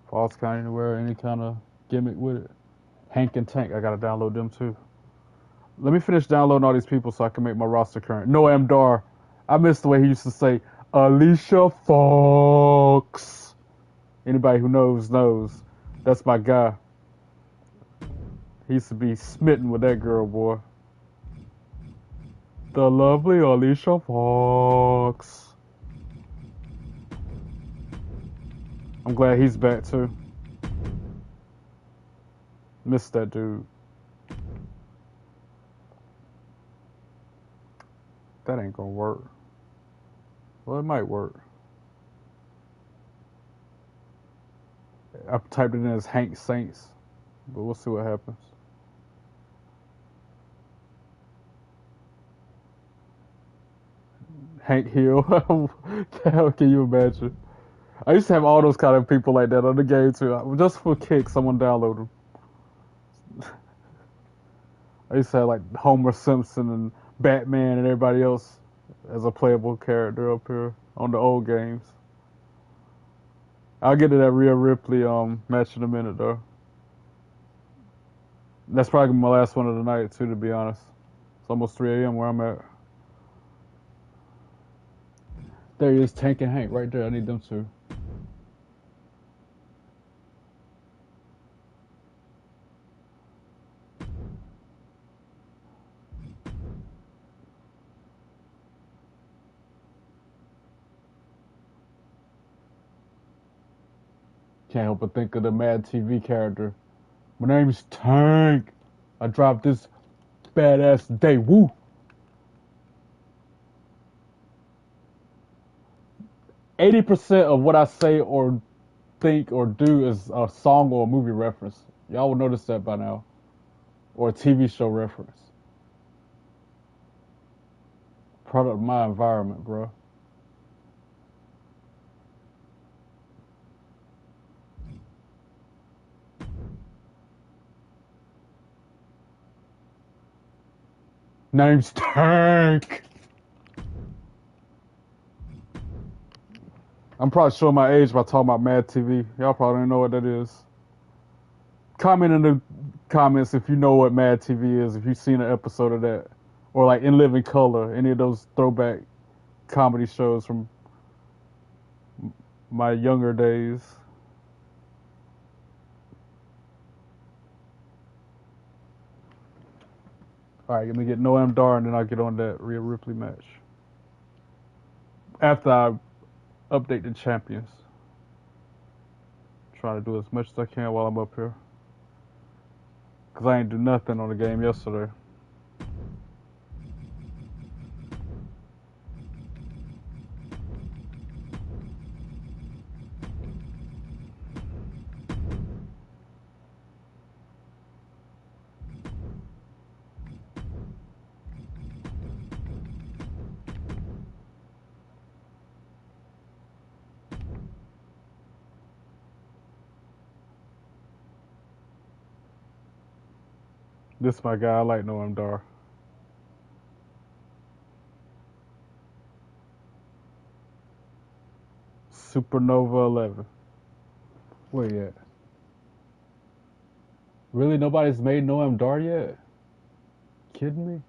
Falls Count Anywhere, any kind of gimmick with it? Hank and Tank, I gotta download them too. Let me finish downloading all these people so I can make my roster current. Noam Dar. I miss the way he used to say, Alicia Fox. Anybody who knows, knows. That's my guy. He used to be smitten with that girl, boy. The lovely Alicia Fox. I'm glad he's back too. Missed that dude. That ain't gonna work. Well, it might work. I typed it in as Hank Saints, but we'll see what happens. Hank Hill. How can you imagine? I used to have all those kind of people like that on the game too. Just for kicks, someone download them. I used to have like Homer Simpson and Batman and everybody else as a playable character up here on the old games. I'll get to that Rhea Ripley match in a minute though. That's probably my last one of the night too, to be honest. It's almost 3 a.m. where I'm at. There he is, Tank and Hank right there. I need them two. Can't help but think of the Mad TV character. My name's Tank. I dropped this badass day. Woo! %80 of what I say or think or do is a song or a movie reference. Y'all will notice that by now. Or a TV show reference. Product of my environment, bro. Name's Tank. I'm probably showing my age by talking about Mad TV. Y'all probably don't know what that is. Comment in the comments if you know what Mad TV is, if you've seen an episode of that. Or like In Living Color, any of those throwback comedy shows from my younger days. Alright, let me get Noam Dar and then I'll get on that Rhea Ripley match. After I update the champions. Try to do as much as I can while I'm up here. Because I ain't do nothing on the game yesterday. This is my guy. I like Noam Dar. Supernova 11. Where you at? Really? Nobody's made Noam Dar yet? Kidding me?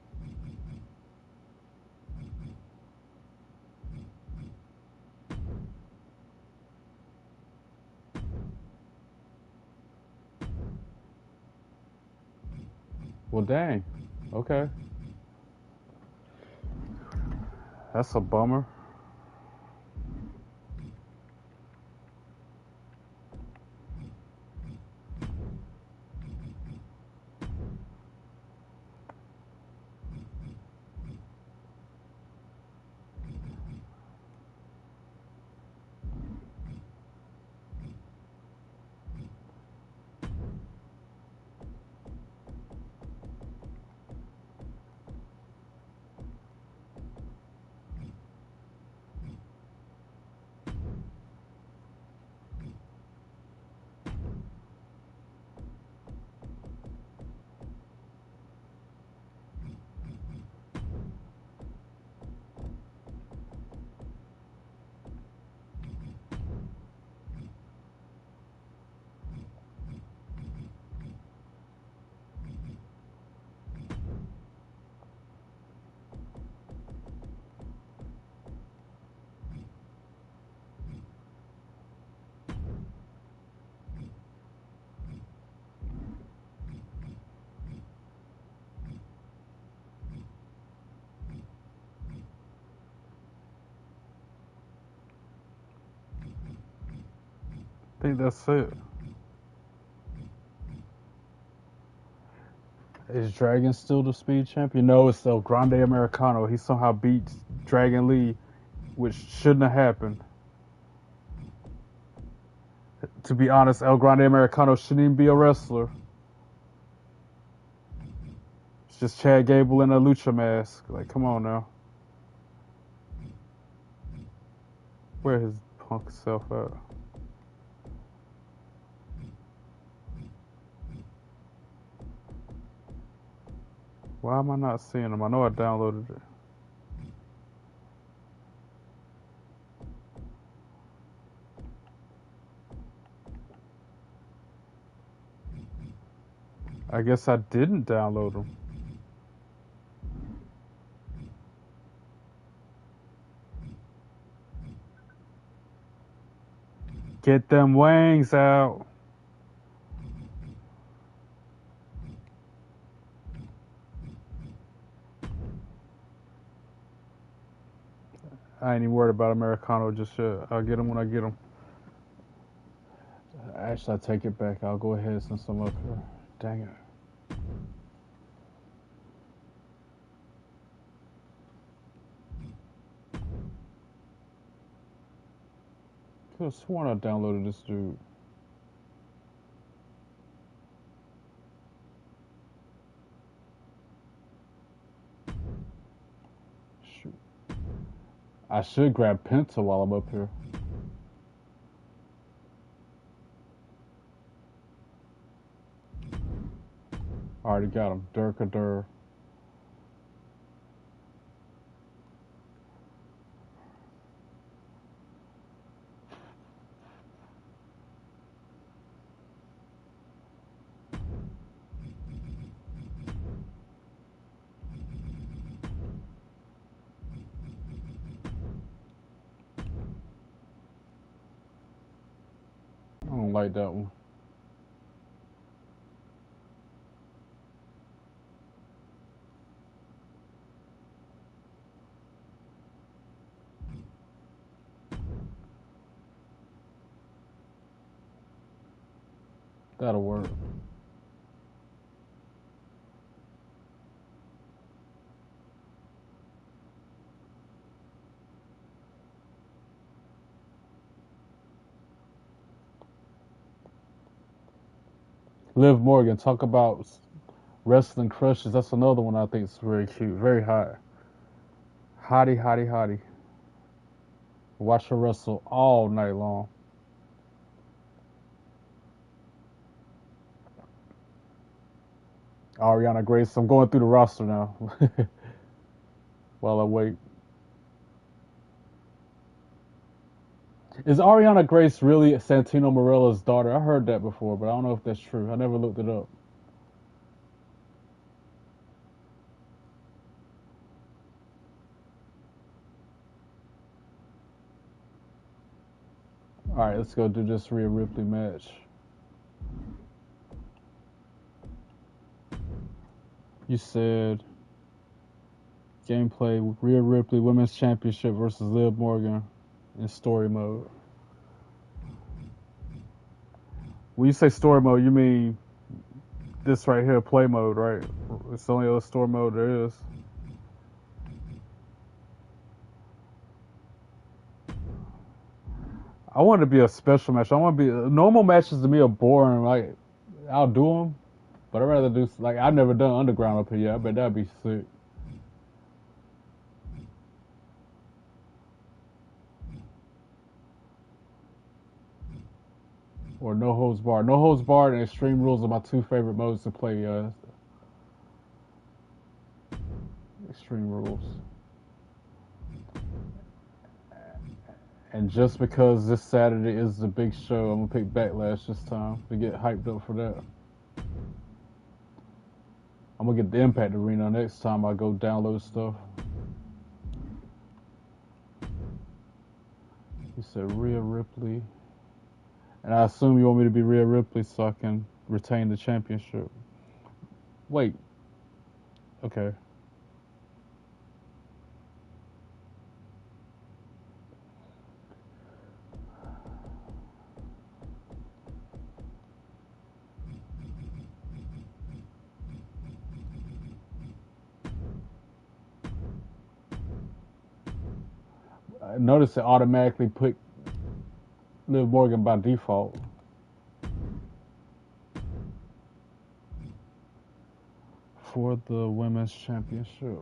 Well, dang. Okay. That's a bummer. I think that's it. Is Dragon still the speed champion? No, it's El Grande Americano. He somehow beats Dragon Lee, which shouldn't have happened. To be honest, El Grande Americano shouldn't even be a wrestler. It's just Chad Gable in a lucha mask. Like, come on now. punk self at? Why am I not seeing them? I know I downloaded it. I guess I didn't download them. Get them wings out. I ain't even worried about Americano just yet. I'll get them when I get them. Actually, I take it back. I'll go ahead since I'm up here. Dang it. Could have sworn I downloaded this dude. Shoot. I should grab Penta while I'm up here. Already got him. Durkadur. I don't like that one. That'll work. Liv Morgan, talk about wrestling crushes. That's another one I think is very cute. Very hot. Hottie, hottie, hottie. Watch her wrestle all night long. Ariana Grace. I'm going through the roster now while I wait. Is Ariana Grace really Santino Marella's daughter? I heard that before, but I don't know if that's true. I never looked it up. Alright, let's go do this Rhea Ripley match. You said gameplay Rhea Ripley Women's Championship versus Liv Morgan in story mode. When you say story mode, you mean this right here, play mode, right? It's the only other story mode there is. I want it to be a special match. I want to be normal matches to me are boring. Like I'll do them, but I'd rather do like I've never done underground up here yet. I bet that'd be sick. Or no holds barred. No holds barred and extreme rules are my two favorite modes to play. Extreme rules. And just because this Saturday is the big show, I'm gonna pick Backlash this time to get hyped up for that. I'm gonna get the Impact Arena next time I go download stuff. You said Rhea Ripley. And I assume you want me to be Rhea Ripley so I can retain the championship. Wait. Okay. I noticed it automatically put Liv Morgan by default. For the women's championship.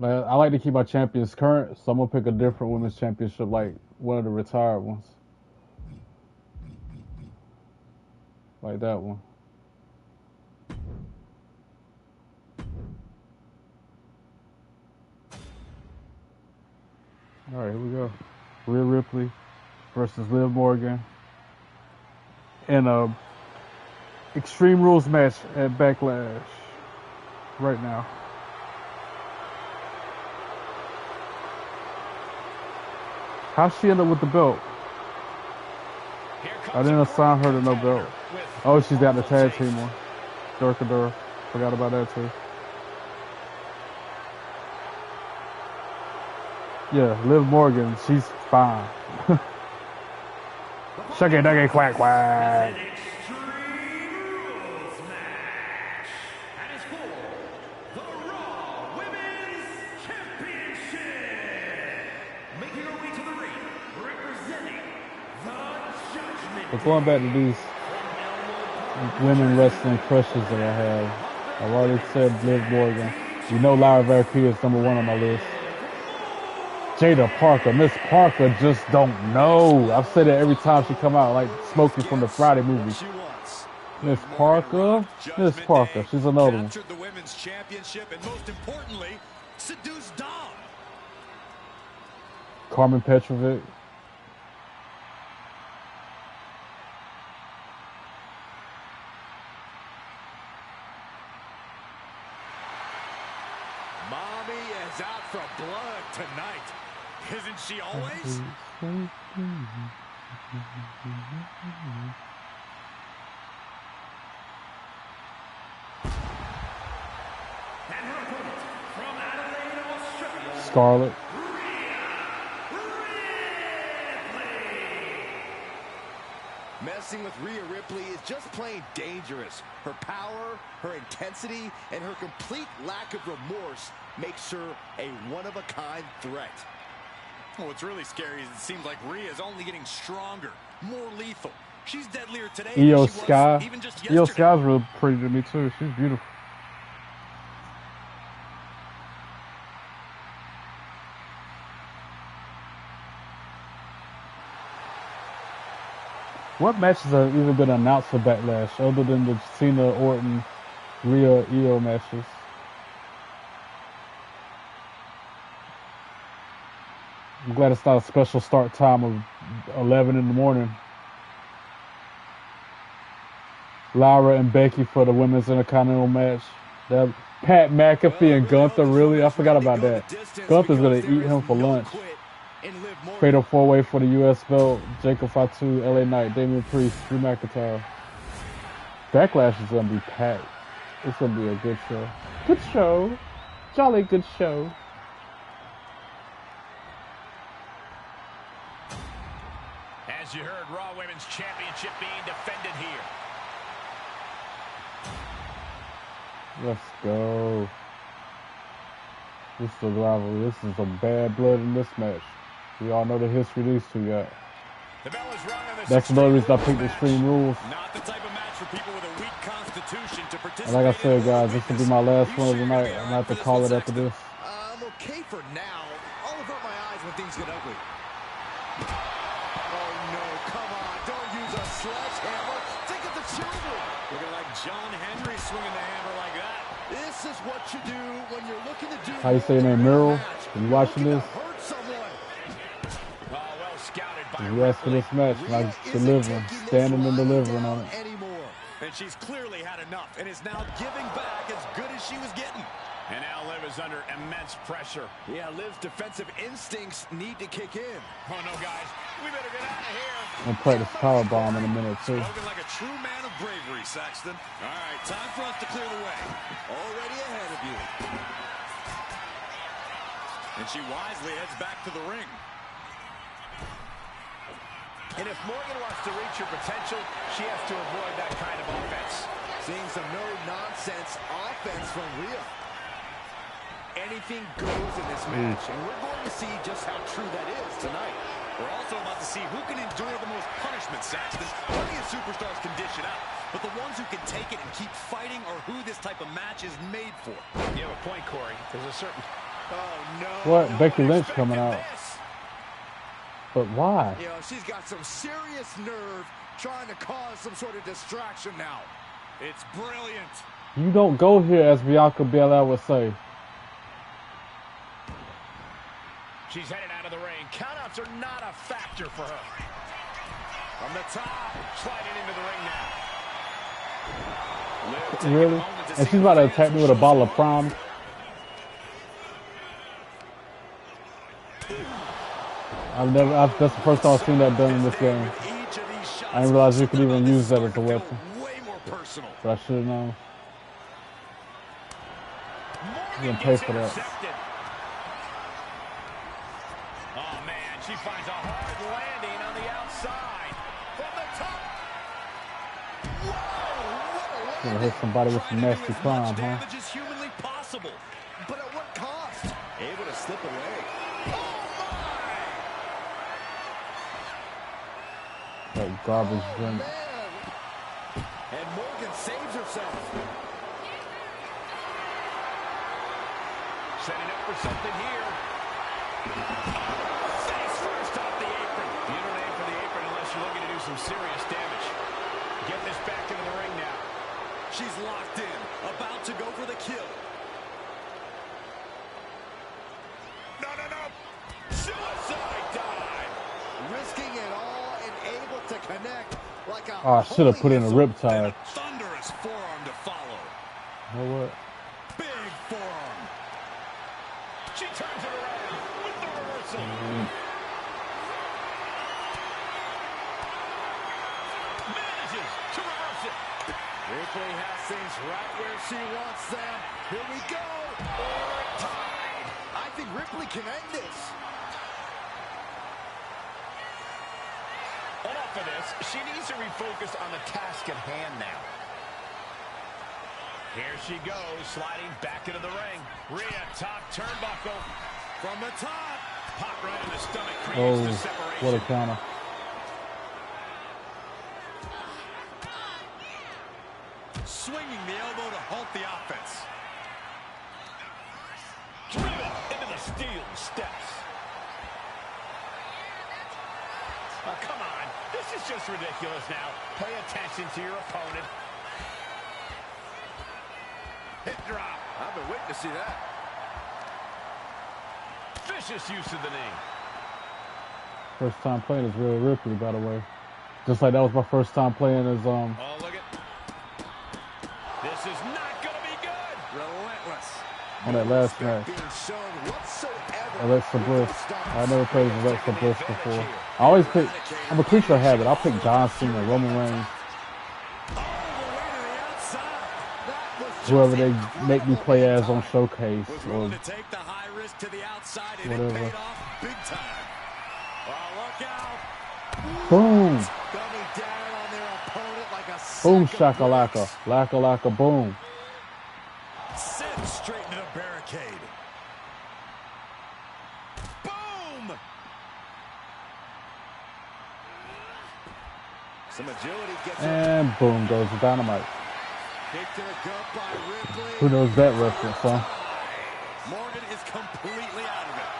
Like, I like to keep my champions current, so I'm gonna pick a different women's championship, like one of the retired ones, like that one. All right, here we go. Rhea Ripley versus Liv Morgan in a Extreme Rules match at Backlash right now. How'd she end up with the belt? I didn't assign her to no belt. Oh, she's got the tag team one. Dorkador. Forgot about that too. Yeah, Liv Morgan, she's fine. Shucky ducky quack quack. But going back to these women wrestling crushes that I have, I've already said Liv Morgan. You know Lyra Valkyria is #1 on my list. Jada Parker, Miss Parker just don't know. I've said it every time she come out, like Smokey from the Friday movie. Miss Parker, she's another one. Captured the women's championship and most importantly, seduced Dom. Carmen Petrovic. Mommy is out for blood tonight. Isn't she always? Scarlett. Messing with Rhea Ripley is just plain dangerous. Her power, her intensity, and her complete lack of remorse makes her a one-of-a-kind threat. What's really scary is it seems like Rhea is only getting stronger, more lethal. She's deadlier today than she was even just yesterday. Io Sky's real pretty to me too. She's beautiful. What matches have even been announced for Backlash other than the Cena, Orton, Rhea, Io matches? I'm glad it's not a special start time of 11 in the morning. Lyra and Becky for the Women's Intercontinental match. That Pat McAfee and Gunther, really? I forgot about that. Gunther's going to eat him for lunch. Fatal 4-way for the U.S. belt. Jacob Fatu, LA Knight, Damian Priest, Drew McIntyre. Backlash is going to be packed. It's going to be a good show. Good show. Jolly good show. As you heard, Raw Women's Championship being defended here. Let's go. This is a rivalry. This is some bad blood in this match. We all know the history these two got. The bell is rung on this. That's another reason I picked Extreme Rules. Not the type of match for people with a weak constitution to participate. And like I said, guys, this will be my last one of the night. I'm going to have to call it after this. I'm okay for now. I'll avert my eyes when things get ugly. Oh, no. Come on. Don't use a sledgehammer. Think of the children. Looking like John Henry swinging the hammer like that. This is what you do when you're looking to do. How you say your name, Meryl? Are you watching this? You asked for this match, and I'm delivering, standing and delivering on it. And she's clearly had enough, and is now giving back as good as she was getting. And now Liv is under immense pressure. Yeah, Liv's defensive instincts need to kick in. Oh, no, guys. We better get out of here. I'm going to practice powerbomb in a minute, too. Spoken like a true man of bravery, Saxton. All right, time for us to clear the way. Already ahead of you. And she wisely heads back to the ring. And if Morgan wants to reach her potential, she has to avoid that kind of offense. Seeing some no-nonsense offense from Rhea. Anything goes in this match, and we're going to see just how true that is tonight. We're also about to see who can endure the most punishment, Saxton. Plenty of superstars can dish it out, but the ones who can take it and keep fighting are who this type of match is made for. You have a point, Corey. There's a certain Oh, no. What? No Becky one Lynch coming expected out. this. But why? You know, she's got some serious nerve trying to cause some sort of distraction now. It's brilliant. You don't go here, as Bianca Belair would say. She's headed out of the ring. Countouts are not a factor for her. From the top. Sliding into the ring now. Really? And she's about to attack me with a bottle of prom. That's the first time I've seen that done in this game. I didn't realize you could even use that as a weapon. But I should have known. I'm gonna pay for that. Oh man, she finds a hard landing on the outside. From the top. Whoa, Gonna hit somebody with some nasty crime, huh? Damage is humanly possible, but at what cost? Able to slip away. That garbage drink. And Morgan saves herself. setting up for something here. Face first off the apron. You don't aim for the apron unless you're looking to do some serious damage. Get this back into the ring now. She's locked in, about to go for the kill. No. Suicide dive. Risking it all and able to connect like a... Oh, I should have put in a riptide. Thunderous forearm to follow. You know what? Big forearm. She turns it around with the reversal. Manages to reverse it. Ripley has things right where she wants them. Here we go. Tied. I think Ripley can end this. Enough of this. She needs to refocus on the task at hand now. Here she goes, sliding back into the ring. Rhea, top turnbuckle. From the top. Pop right in the stomach, creates the separation. What a counter. Swinging the elbow to halt the offense. Driven into the steel steps. Oh, come on. This is just ridiculous now. Pay attention to your opponent. Hip drop. I've been waiting to see that. Vicious use of the knee. First time playing as Rhea Ripley, by the way. Just like that was my first time playing as Oh, look at. This is not going to be good. Relentless. on that last match. Being shown whatsoever. Alexa Bliss. I never played as Alexa Bliss before. I always pick. I'm a creature of habit. I'll pick John Cena, Roman Reigns, whoever they make me play as on Showcase or whatever. Boom. Boom shakalaka. Laka boom. Sent straight into the barricade. Boom! Some agility gets And boom goes the dynamite. kick to the gut by Ripley. Who knows that reference, huh? Morgan is completely out of it.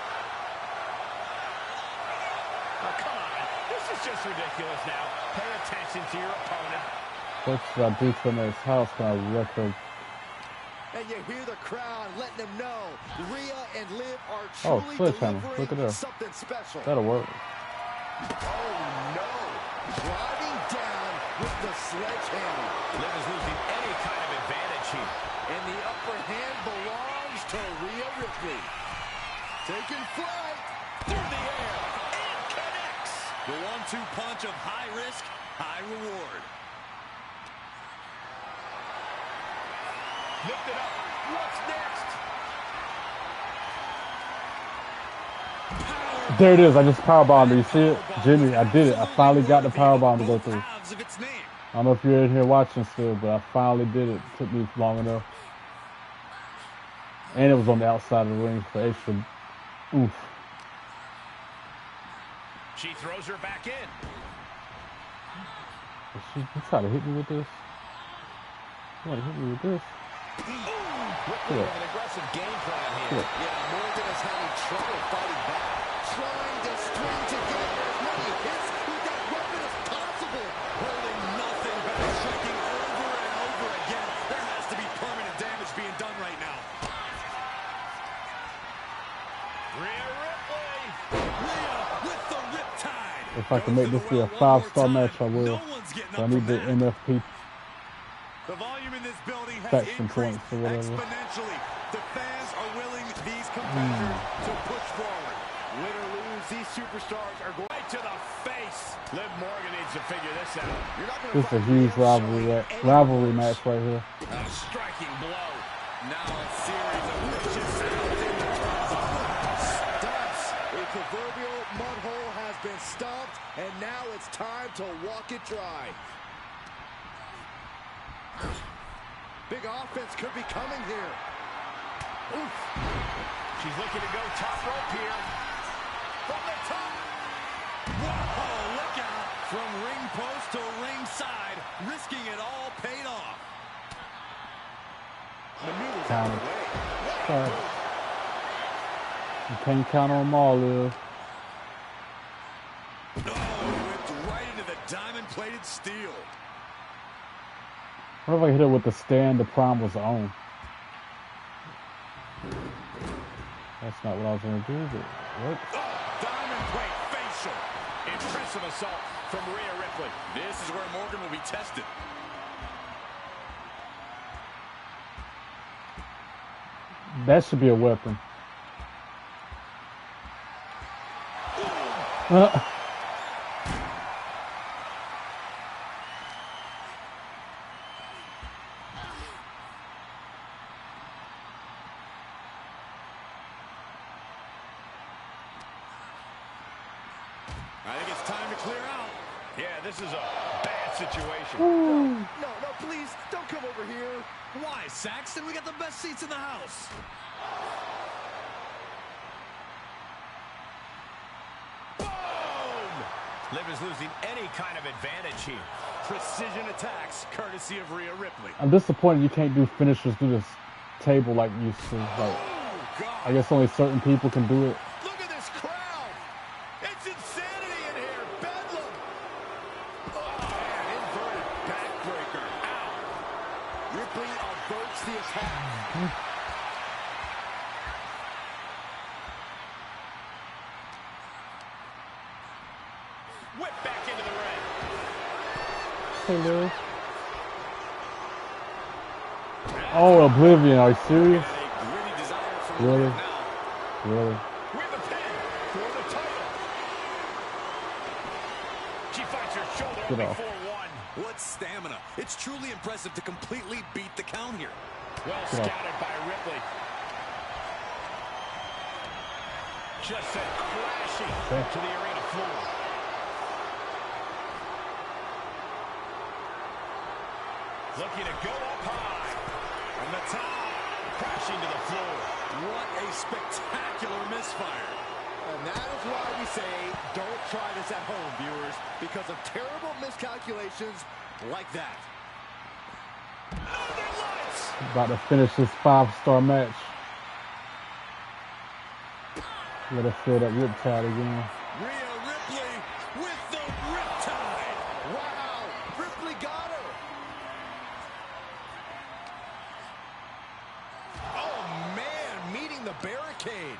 Oh, come on. This is just ridiculous now. Pay attention to your opponent. What should I do to this house? Can I wreck her? And you hear the crowd letting them know Rhea and Liv are Oh, truly sledgehammer. Look at delivering her. something special. That'll work. Oh no! Driving down with the sledgehammer. Liv is losing any kind of advantage here. And the upper hand belongs to Rhea Ripley. Taking flight. Through the air. And connects. The 1-2 punch of high risk, high reward. Lift it up. What's next? There it is. I just powerbombed. You see it? Jimmy, I did it. I finally got the powerbomb to go through. I don't know if you're in here watching still, but I finally did it. It took me long enough. And it was on the outside of the ring for extra oof. She throws her back in. You try to hit me with this? You want to hit me with this? Ripley with an aggressive game plan here. Yeah, Morgan is having trouble fighting back. Trying to string together as many hits with that weapon as possible. Holding nothing back, striking over and over again. There has to be permanent damage being done right now. Rhea Ripley. Rhea with the riptide. If I can make this be a 5-star match, I will. So I need the MFP The volume in this building has faction increased points or whatever. exponentially. The fans are willing these competitors to push forward. Win or lose, these superstars are going Right to the face. Liv Morgan needs to figure this out. You're not gonna This is a find huge Rhea showing rivalry any match right here. A striking blow. Now a series of vicious sounds in the stumps. A proverbial mud hole has been stomped, and now it's time to walk it dry. Big offense could be coming here. Oof. She's looking to go top rope here. From the top. Whoa, look out. From ring post to ringside, risking it all paid off. Maneuvers out of the way. Sorry. You can't count on them all, Liv. No, whipped right into the diamond-plated steel. What if I hit it with the stand the Prime was on? That's not what I was going to do, but what? Oh, diamond plate facial. Impressive assault from Rhea Ripley. This is where Morgan will be tested. That should be a weapon. I think it's time to clear out. Yeah, this is a bad situation. No, please, don't come over here. Why, Saxton? We got the best seats in the house. Boom! Liv is losing any kind of advantage here. Precision attacks, courtesy of Rhea Ripley. I'm disappointed you can't do finishers through this table like you used to. Like, Oh, God. I guess only certain people can do it. Look at this crowd. It's insanity in here. Bedlam. Oh, man, inverted backbreaker. Ow. Ripley averts the attack. Whip back into the ring. Hey, Liv. Oh, Oblivion. Are you serious? A gritty desire for Really? Ripley now. Really? With the pin for the title. She fights her shoulder Get only off. for one. What stamina. It's truly impressive to completely beat the count here. Well Get off. scouted by Ripley. Just sent crashing Okay. to the arena floor. Looking to go up high. From the top. Crashing to the floor. What a spectacular misfire. And that is why we say don't try this at home, viewers, because of terrible miscalculations like that. Northern Lights. About to finish this 5-star match. Let her feel that riptide again. Rhea Ripley with the riptide. Wow, Ripley got her. Oh, man, meeting the barricade.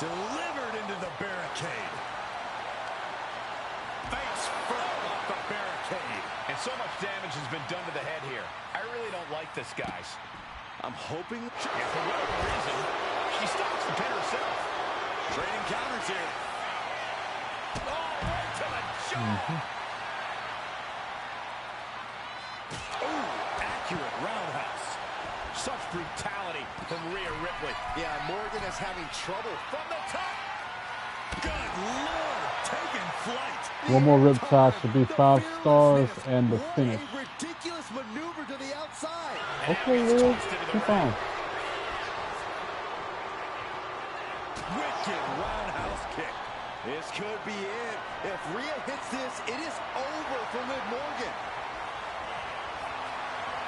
Delivered into the barricade. Face first off the barricade. And so much damage has been done to the head here. I really don't like this, guys. I'm hoping. And for whatever reason, she stops the pin herself. Trading counters here. Oh, right to the jaw. Ooh, accurate roundhouse. Such brutality from Rhea Ripley. Yeah, Morgan is having trouble from the top. Good Lord, taking flight. One more riptide should be 5 stars and the What finish. a ridiculous maneuver to the outside. Okay, Liv. Keep on. Wicked roundhouse kick. This could be it. If Rhea hits this, it is over for Liv Morgan.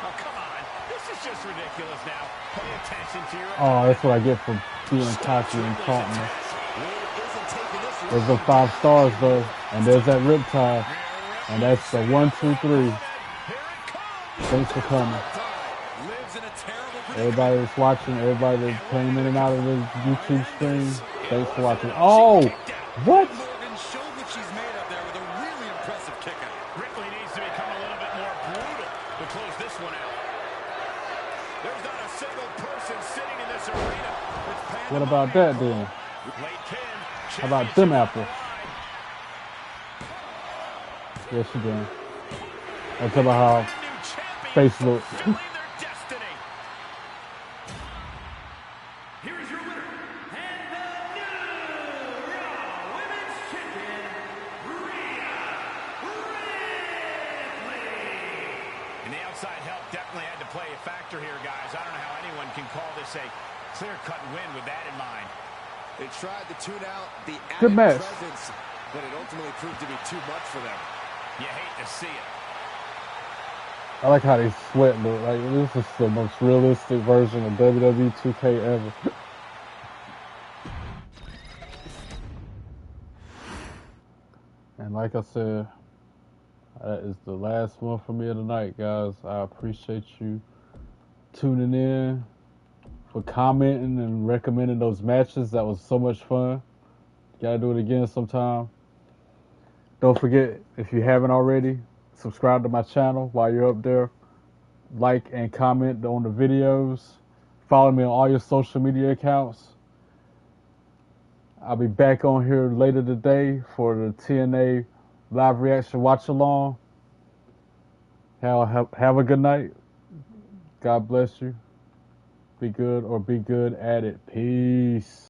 Oh, come on. This is just ridiculous now. Pay attention to your Oh, that's what I get for being cocky and taunting me. There's the 5 stars, though. And there's that riptide. And that's the 1, 2, 3. Thanks for coming. Everybody that's watching, everybody that came in and out of the YouTube stream, thanks for watching. Oh! What? Showed what she's made up there with a really impressive kick out. Ripley needs to become a little bit more brutal to close this one out. There's not a single person sitting in this arena. What about that, then? How about them apples? Yes, you did. I'll tell her how face looks. Here's your winner, and the new Raw Women's Champion, Rhea Ripley. And the outside help definitely had to play a factor here, guys. I don't know how anyone can call this a clear-cut win with that in mind. They tried to tune out the Good match. presence, but it ultimately proved to be too much for them. You hate to see it. I like how they sweat look. Like, this is the most realistic version of WWE 2K ever. And like I said, that is the last one for me tonight, guys. I appreciate you tuning in, for commenting and recommending those matches. That was so much fun. Gotta do it again sometime. Don't forget, if you haven't already, subscribe to my channel while you're up there. Like and comment on the videos. Follow me on all your social media accounts. I'll be back on here later today for the TNA live reaction watch along. Have a good night. God bless you. Be good or be good at it. Peace.